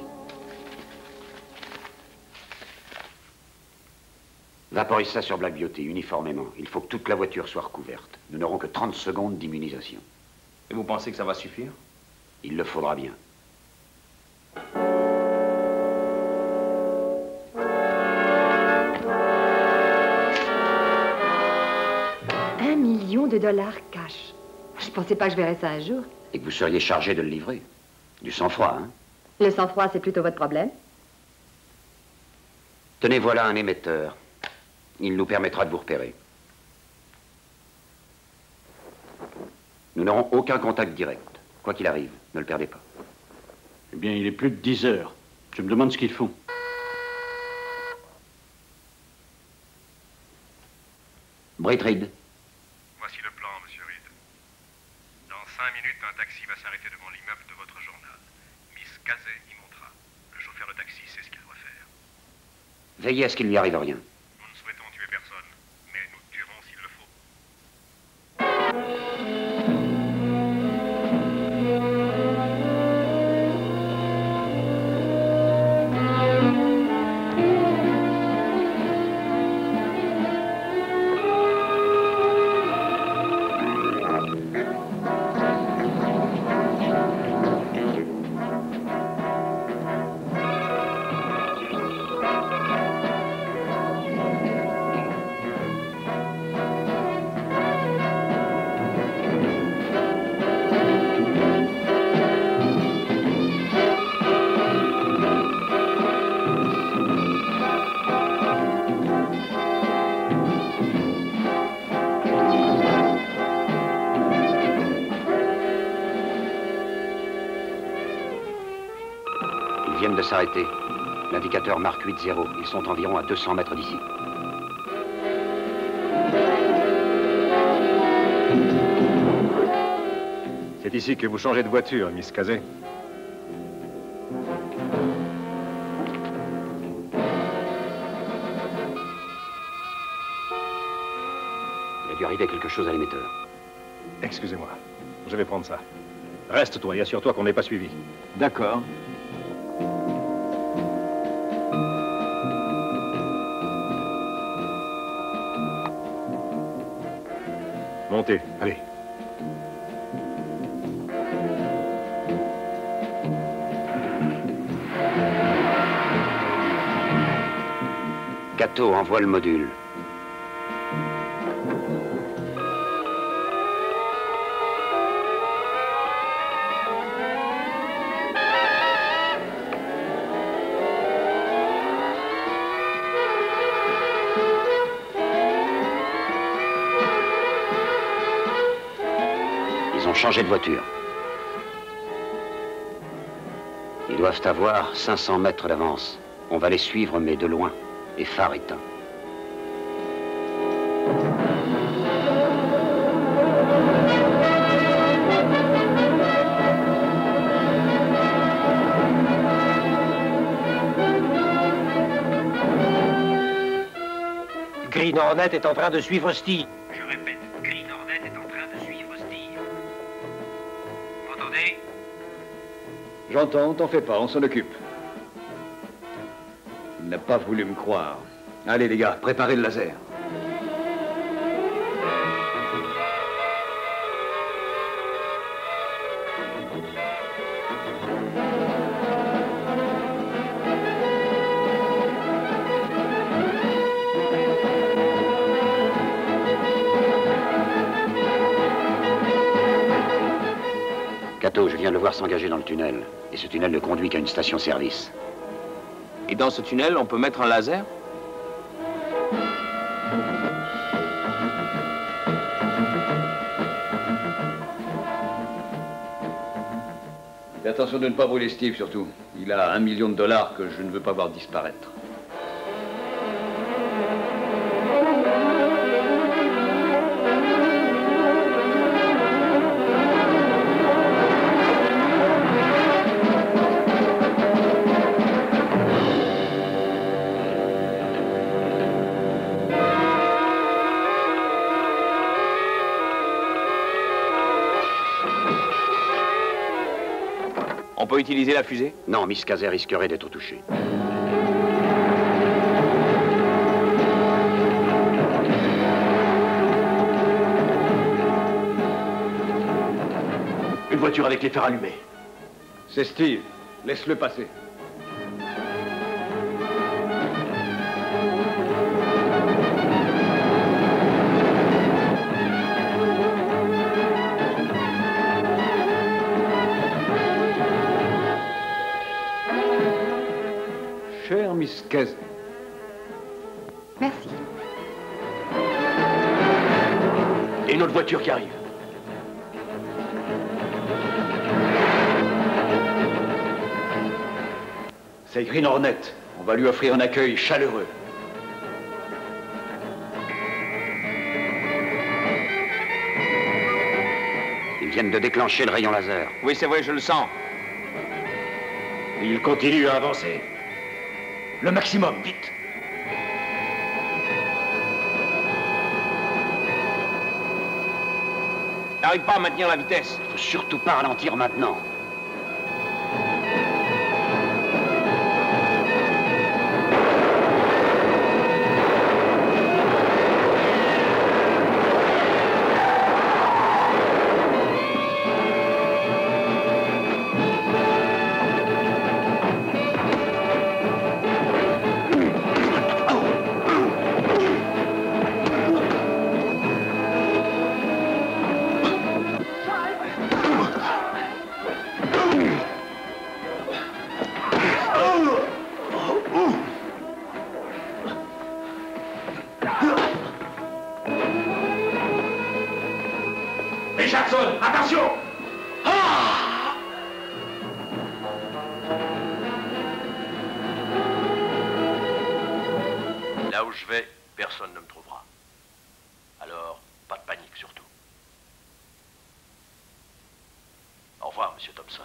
Vaporise ça sur Black Beauty, uniformément. Il faut que toute la voiture soit recouverte. Nous n'aurons que 30 secondes d'immunisation. Et vous pensez que ça va suffire? Il le faudra bien. $1 million cash. Je pensais pas que je verrais ça un jour. Et que vous seriez chargé de le livrer. Du sang-froid, hein? Le sang-froid, c'est plutôt votre problème. Tenez, voilà un émetteur. Il nous permettra de vous repérer. Nous n'aurons aucun contact direct. Quoi qu'il arrive, ne le perdez pas. Eh bien, il est plus de 10 heures. Je me demande ce qu'ils font. Britt Reed. Voici le plan, monsieur Reed. Dans 5 minutes, un taxi va s'arrêter devant l'immeuble de votre journal. Miss Casey y montera. Le chauffeur de taxi sait ce qu'il doit faire. Veillez à ce qu'il ne lui arrive rien. Nous ne souhaitons tuer personne, mais nous tuerons s'il le faut. Ils viennent de s'arrêter. L'indicateur marque 8-0. Ils sont environ à 200 mètres d'ici. C'est ici que vous changez de voiture, Miss Casey. Il a dû arriver quelque chose à l'émetteur. Excusez-moi. Je vais prendre ça. Reste-toi et assure-toi qu'on n'est pas suivi. D'accord. Montez, allez. Cato envoie le module. Ils ont changé de voiture. Ils doivent avoir 500 mètres d'avance. On va les suivre, mais de loin, et phare éteint. Green Hornet est en train de suivre Steve. Je répète, Green Hornet est en train de suivre Steve. Vous m'entendez? J'entends, t'en fais pas, on s'en occupe. Il n'a pas voulu me croire. Allez les gars, préparez le laser. Cato, je viens de le voir s'engager dans le tunnel. Et ce tunnel ne conduit qu'à une station-service. Et dans ce tunnel, on peut mettre un laser? Fais attention de ne pas brûler Steve, surtout. Il a $1 million que je ne veux pas voir disparaître. pas utiliser la fusée? Non, Miss Kazé risquerait d'être touchée. Une voiture avec les phares allumés. C'est Steve. Laisse-le passer. Chère Miss Kazé. Merci. Et une autre voiture qui arrive. C'est Green Hornet. On va lui offrir un accueil chaleureux. Ils viennent de déclencher le rayon laser. Oui, c'est vrai, je le sens. Il continue à avancer. Le maximum, vite. N'arrive pas à maintenir la vitesse. Faut surtout pas ralentir maintenant. Et Jackson, attention! Là où je vais, personne ne me trouvera. Alors, pas de panique surtout. Au revoir, monsieur Thompson.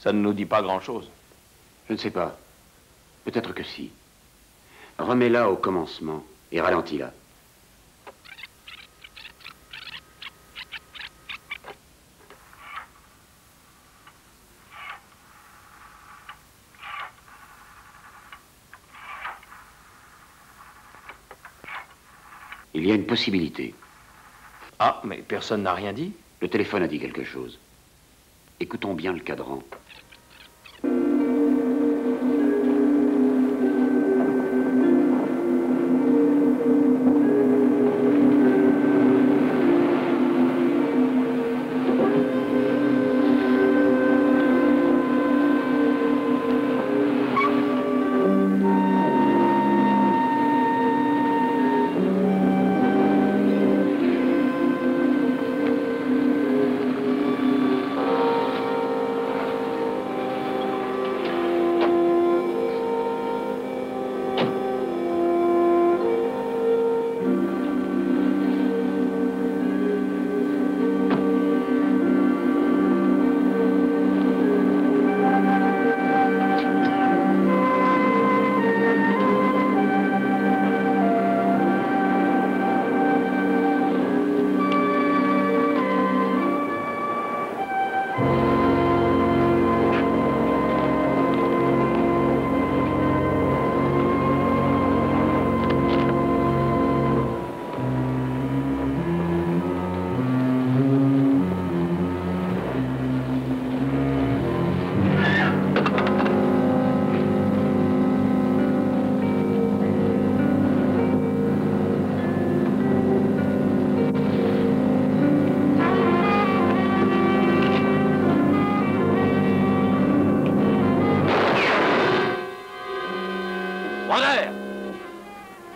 Ça ne nous dit pas grand-chose. Je ne sais pas. Peut-être que si. Remets-la au commencement et ralentis-la. Il y a une possibilité. Ah, mais personne n'a rien dit. Le téléphone a dit quelque chose. Écoutons bien le cadran.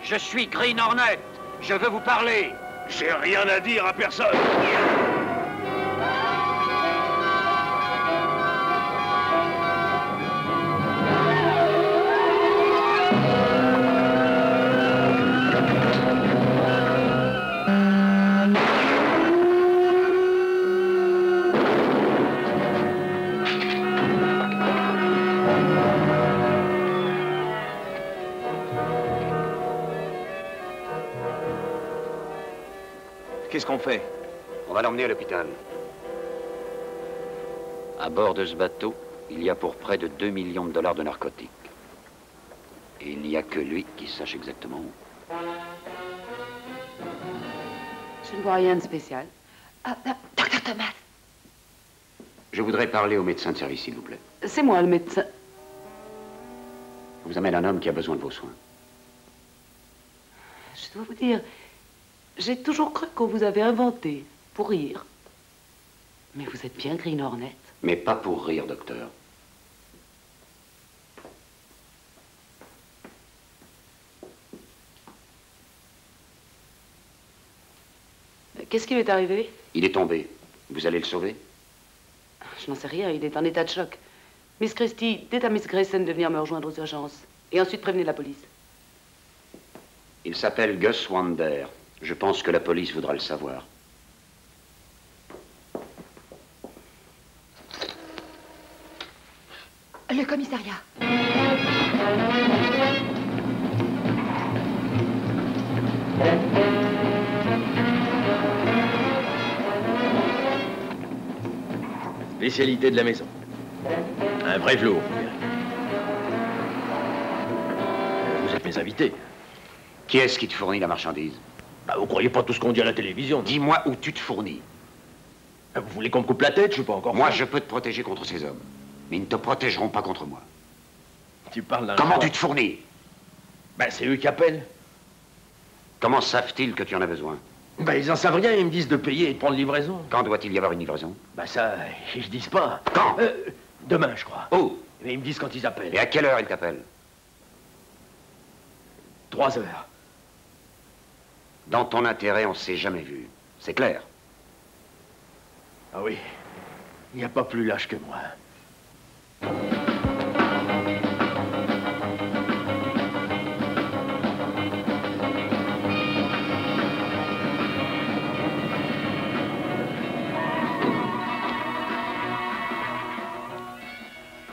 Je suis Green Hornet. Je veux vous parler. J'ai rien à dire à personne. Qu'est-ce qu'on fait? On va l'emmener à l'hôpital. À bord de ce bateau, il y a pour près de 2 millions de dollars de narcotiques. Et il n'y a que lui qui sache exactement où. Je ne vois rien de spécial. Docteur Thomas. Je voudrais parler au médecin de service, s'il vous plaît. C'est moi le médecin. Je vous amène un homme qui a besoin de vos soins. Je dois vous dire, j'ai toujours cru qu'on vous avait inventé pour rire. Mais vous êtes bien Green Hornet. Mais pas pour rire, docteur. Qu'est-ce qui lui est arrivé? Il est tombé. Vous allez le sauver? Je n'en sais rien, il est en état de choc. Miss Christie, dites à Miss Grayson de venir me rejoindre aux urgences. Et ensuite prévenez la police. Il s'appelle Gus Wander. Je pense que la police voudra le savoir. Le commissariat. Spécialité de la maison. Un vrai velours, vous verrez. Vous êtes mes invités. Qui est-ce qui te fournit la marchandise? Bah, vous croyez pas tout ce qu'on dit à la télévision? Dis-moi où tu te fournis. Vous voulez qu'on me coupe la tête? Je suis pas encore... Moi, je peux te protéger contre ces hommes. Mais ils ne te protégeront pas contre moi. Tu parles d'un... Comment tu te fournis? Ben, c'est eux qui appellent. Comment savent-ils que tu en as besoin? Ben, ils en savent rien, ils me disent de payer et de prendre livraison. Quand doit-il y avoir une livraison? Ben, ça, ils disent pas. Quand? Demain, je crois. Où? Mais ils me disent quand ils appellent. Et à quelle heure ils t'appellent? 3 heures. Dans ton intérêt, on ne s'est jamais vu. C'est clair? Ah oui. Il n'y a pas plus lâche que moi.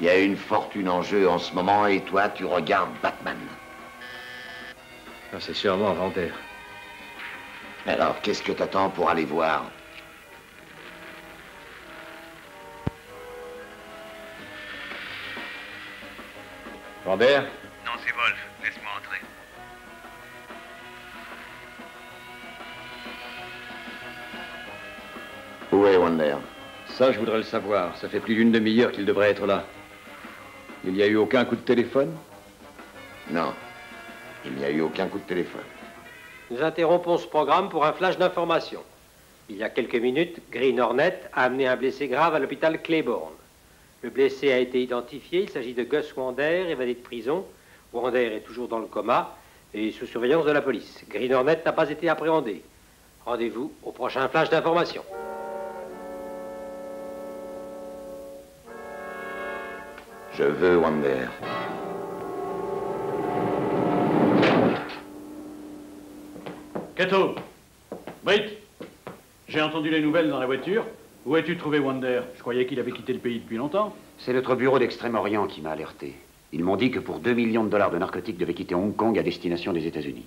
Il y a une fortune en jeu en ce moment et toi, tu regardes Batman. Ah, c'est sûrement Wander. Alors, qu'est-ce que t'attends pour aller voir? Wander? Non, c'est Wolf. Laisse-moi entrer. Où est Wander? Ça, je voudrais le savoir. Ça fait plus d'une demi-heure qu'il devrait être là. Il n'y a eu aucun coup de téléphone? Non. Il n'y a eu aucun coup de téléphone. Nous interrompons ce programme pour un flash d'information. Il y a quelques minutes, Green Hornet a amené un blessé grave à l'hôpital Claiborne. Le blessé a été identifié. Il s'agit de Gus Wander, évadé de prison. Wander est toujours dans le coma et sous surveillance de la police. Green Hornet n'a pas été appréhendé. Rendez-vous au prochain flash d'information. Je veux Wander. Cato, Britt, j'ai entendu les nouvelles dans la voiture. Où as-tu trouvé Wander? Je croyais qu'il avait quitté le pays depuis longtemps. C'est notre bureau d'Extrême-Orient qui m'a alerté. Ils m'ont dit que pour 2 millions de dollars de narcotiques devait quitter Hong Kong à destination des États-Unis.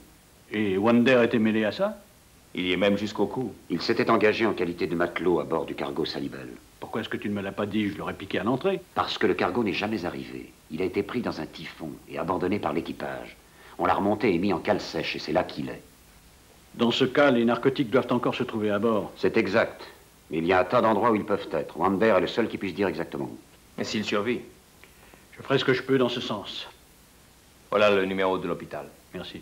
Et Wander était mêlé à ça? Il y est même jusqu'au cou. Il s'était engagé en qualité de matelot à bord du cargo Salibel. Pourquoi est-ce que tu ne me l'as pas dit? Je l'aurais piqué à l'entrée. Parce que le cargo n'est jamais arrivé. Il a été pris dans un typhon et abandonné par l'équipage. On l'a remonté et mis en cale sèche et c'est là qu'il est. Dans ce cas, les narcotiques doivent encore se trouver à bord. C'est exact. Mais il y a un tas d'endroits où ils peuvent être. Wander est le seul qui puisse dire exactement où. Mais s'il survit? Je ferai ce que je peux dans ce sens. Voilà le numéro de l'hôpital. Merci.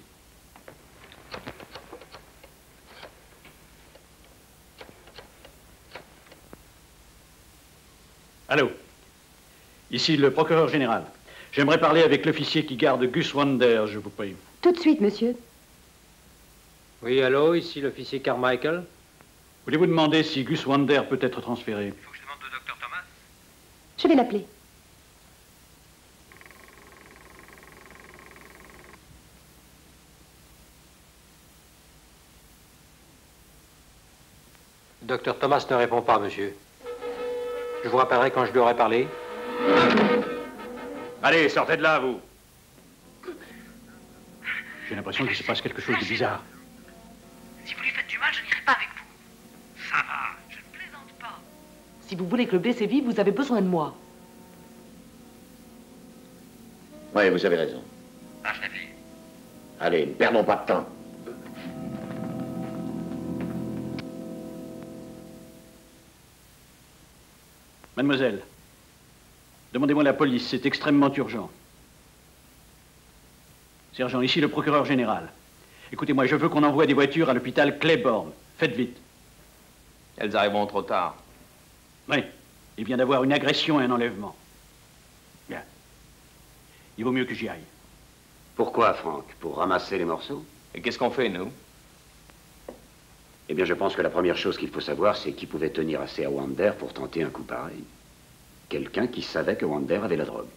Allô? Ici le procureur général. J'aimerais parler avec l'officier qui garde Gus Wander, je vous prie. Tout de suite, monsieur. Oui, allô, ici l'officier Carmichael. Voulez-vous demander si Gus Wander peut être transféré? Faut que je demande au docteur Thomas. Je vais l'appeler. Le docteur Thomas ne répond pas, monsieur. Je vous rappellerai quand je lui aurai parlé. Allez, sortez de là, vous. J'ai l'impression qu'il se passe quelque chose de bizarre. Si vous lui faites du mal, je n'irai pas avec vous. Ça va, je ne plaisante pas. Si vous voulez que le blessé vive, vous avez besoin de moi. Oui, vous avez raison. Ah, Steffi. Allez, ne perdons pas de temps. Mademoiselle, demandez-moi la police, c'est extrêmement urgent. Sergent, ici le procureur général. Écoutez-moi, je veux qu'on envoie des voitures à l'hôpital Claiborne. Faites vite. Elles arriveront trop tard. Oui, il vient d'avoir une agression et un enlèvement. Bien. Il vaut mieux que j'y aille. Pourquoi, Franck? Pour ramasser les morceaux? Et qu'est-ce qu'on fait, nous? Eh bien, je pense que la première chose qu'il faut savoir, c'est qui pouvait tenir assez à Wander pour tenter un coup pareil. Quelqu'un qui savait que Wander avait la drogue.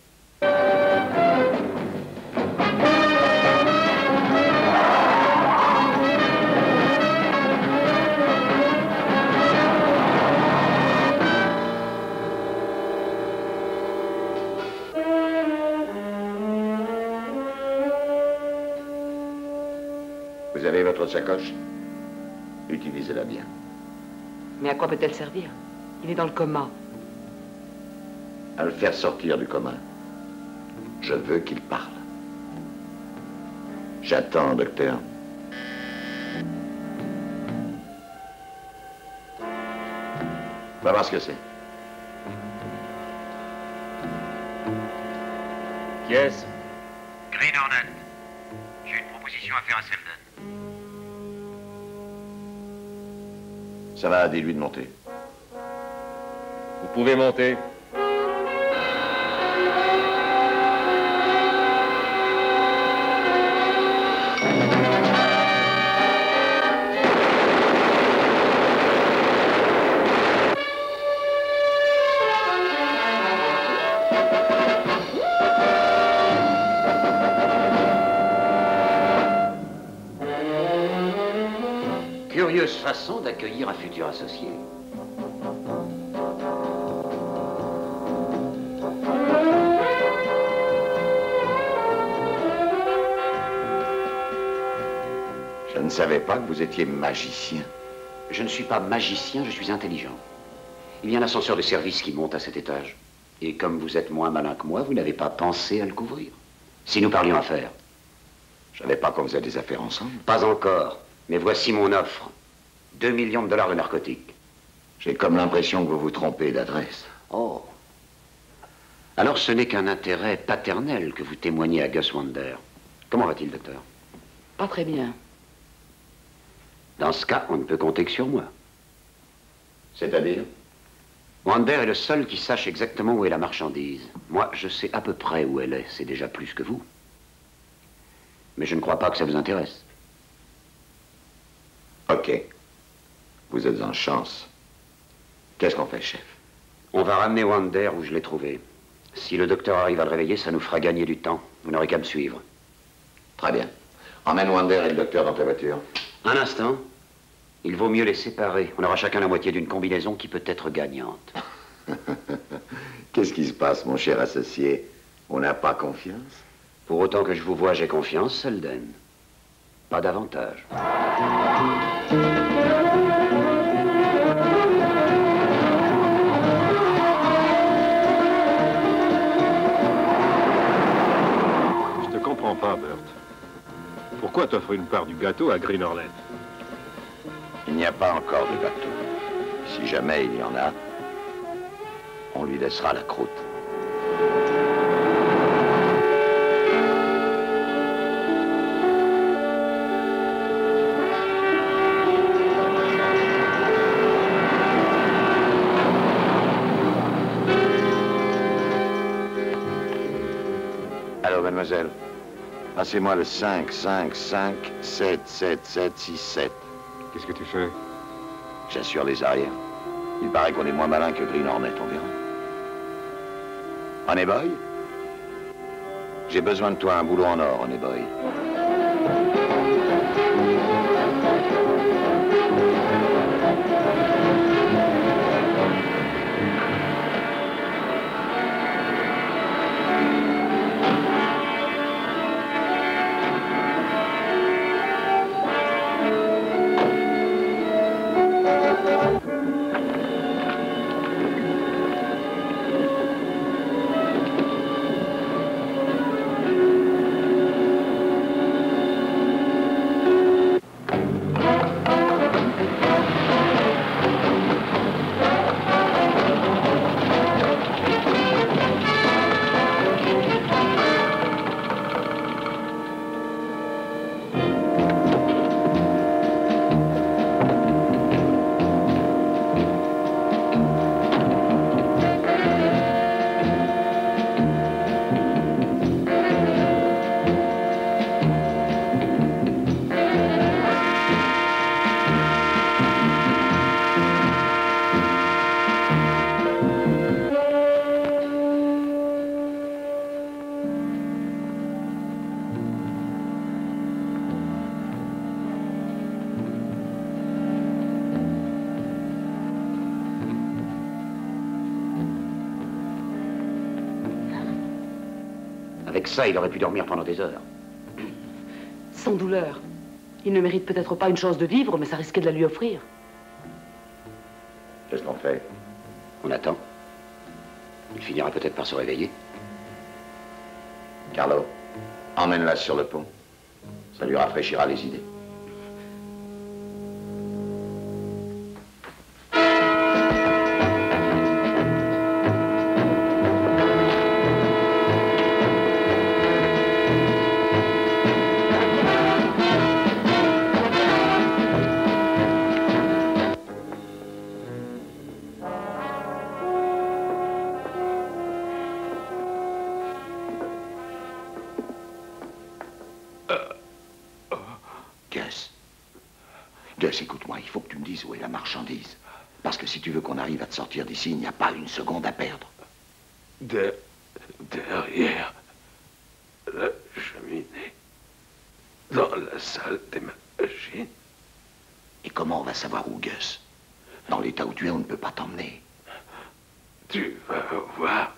Vous avez votre sacoche? Utilisez-la bien. Mais à quoi peut-elle servir? Il est dans le coma. À le faire sortir du coma. Je veux qu'il parle. J'attends, docteur. On va voir ce que c'est. Qui est-ce? Green Hornet. J'ai une proposition à faire à Selden. Ça va, dis-lui de monter. Vous pouvez monter. Curieuse façon d'accueillir un futur associé. Je ne savais pas que vous étiez magicien. Je ne suis pas magicien, je suis intelligent. Il y a un ascenseur de service qui monte à cet étage. Et comme vous êtes moins malin que moi, vous n'avez pas pensé à le couvrir. Si nous parlions affaires. Je savais pas qu'on faisait des affaires ensemble. Pas encore. Mais voici mon offre. 2 millions de dollars de narcotiques. J'ai comme l'impression que vous vous trompez d'adresse. Oh. Alors ce n'est qu'un intérêt paternel que vous témoignez à Gus Wander. Comment va-t-il, docteur? Pas très bien. Dans ce cas, on ne peut compter que sur moi. C'est-à-dire? Wander est le seul qui sache exactement où est la marchandise. Moi, je sais à peu près où elle est. C'est déjà plus que vous. Mais je ne crois pas que ça vous intéresse. Ok. Vous êtes en chance. Qu'est-ce qu'on fait, chef? On va ramener Wander où je l'ai trouvé. Si le docteur arrive à le réveiller, ça nous fera gagner du temps. Vous n'aurez qu'à me suivre. Très bien. Emmène Wander et le docteur dans ta voiture. Un instant. Il vaut mieux les séparer. On aura chacun la moitié d'une combinaison qui peut être gagnante. Qu'est-ce qui se passe, mon cher associé? On n'a pas confiance? Pour autant que je vous vois, j'ai confiance, Selden. Pas davantage. Je te comprends pas, Burt. Pourquoi t'offres une part du gâteau à Green Hornet? Il n'y a pas encore de gâteau. Si jamais il y en a, on lui laissera la croûte. Alors, mademoiselle, passez-moi le 5, 5, 5, 7, 7, 7, 6, 7. Qu'est-ce que tu fais? J'assure les arrières. Il paraît qu'on est moins malin que Green Hornet, on verra. Honeyboy? J'ai besoin de toi, un boulot en or, Honeyboy. Avec ça, il aurait pu dormir pendant des heures. Sans douleur. Il ne mérite peut-être pas une chance de vivre, mais ça risquait de la lui offrir. Qu'est-ce qu'on fait? On attend. Il finira peut-être par se réveiller. Carlo, emmène-la sur le pont. Ça lui rafraîchira les idées. Gus, écoute-moi, il faut que tu me dises où est la marchandise. Parce que si tu veux qu'on arrive à te sortir d'ici, il n'y a pas une seconde à perdre. Derrière la cheminée, dans la salle des machines. Et comment on va savoir où, Gus? Dans l'état où tu es, on ne peut pas t'emmener. Tu vas voir.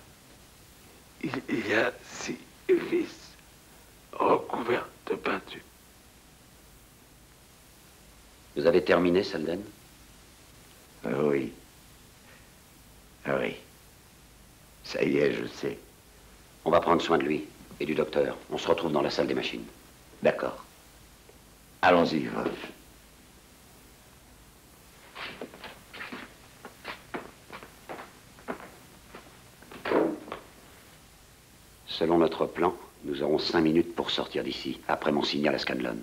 Il y a 6 vis recouvertes de peinture. Vous avez terminé, Selden? Oui. Oui. Ça y est, je sais. On va prendre soin de lui et du docteur. On se retrouve dans la salle des machines. D'accord. Allons-y, Wolf. Selon notre plan, nous aurons 5 minutes pour sortir d'ici, après mon signal à Scanlon.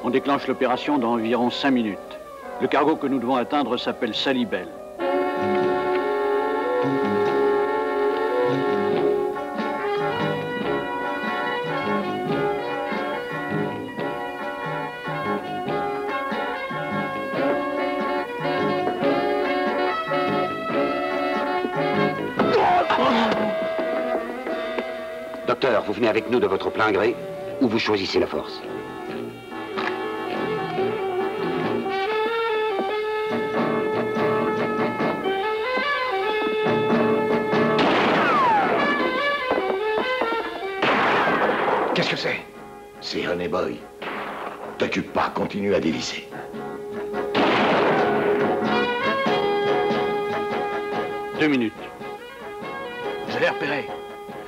On déclenche l'opération dans environ 5 minutes. Le cargo que nous devons atteindre s'appelle Salibel. Docteur, vous venez avec nous de votre plein gré ou vous choisissez la force? Qu'est-ce que c'est? C'est Honey Boy. T'occupe pas, continue à dévisser. Deux minutes. Je l'ai repéré.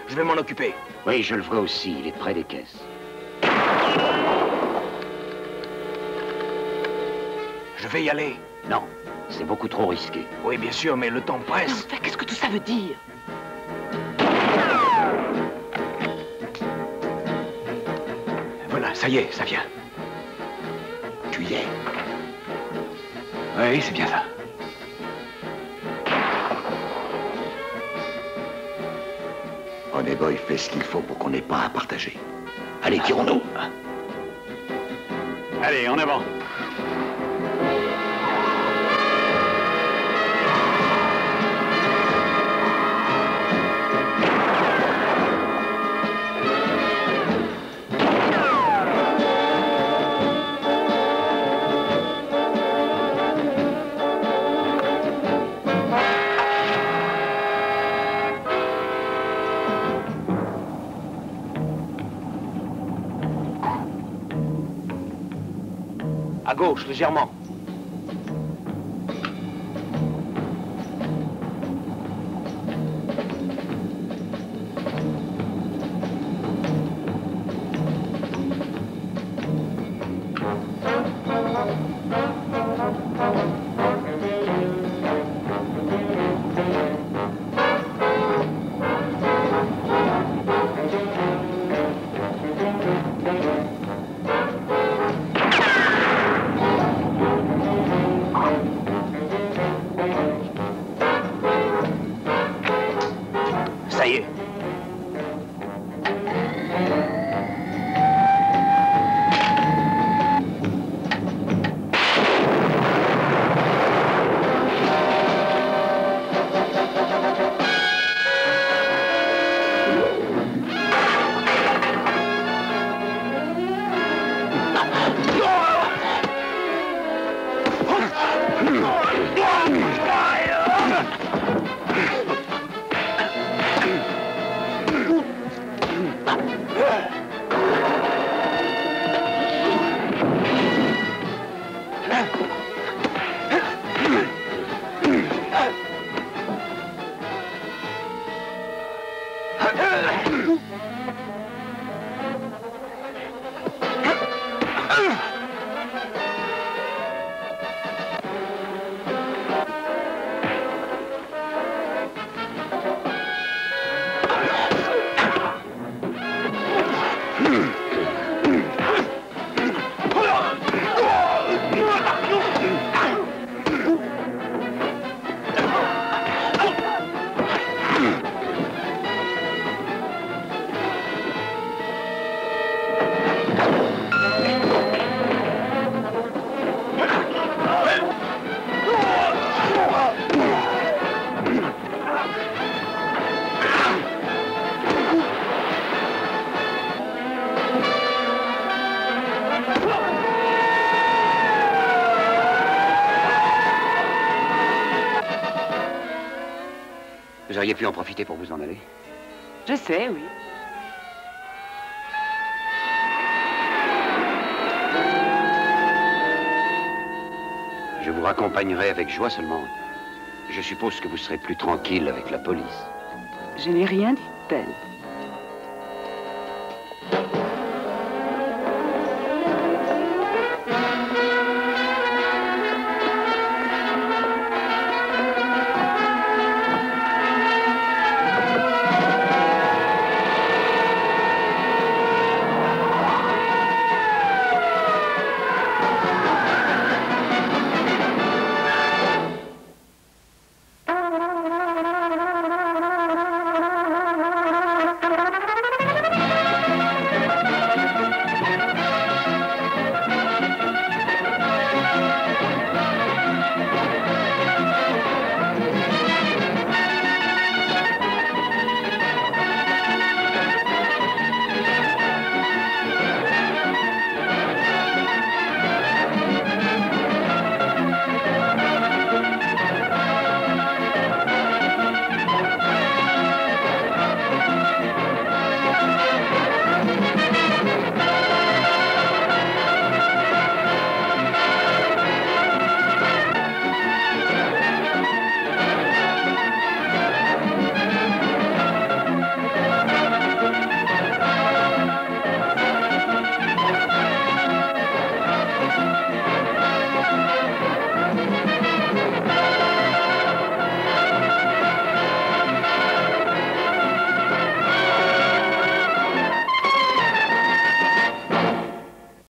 Je vais m'en occuper. Oui, je le vois aussi. Il est près des caisses. Je vais y aller. Non, c'est beaucoup trop risqué. Oui, bien sûr, mais le temps presse. Enfin, qu'est-ce que tout ça veut dire? Voilà, ça y est, ça vient. Tu y es? Oui, c'est bien ça. Honey Boy fait ce qu'il faut pour qu'on n'ait pas à partager. Allez, tirons-nous. Allez, en avant. À gauche, légèrement. Vous auriez pu en profiter pour vous en aller. Je sais, oui. Je vous raccompagnerai avec joie seulement. Je suppose que vous serez plus tranquille avec la police. Je n'ai rien dit de tel.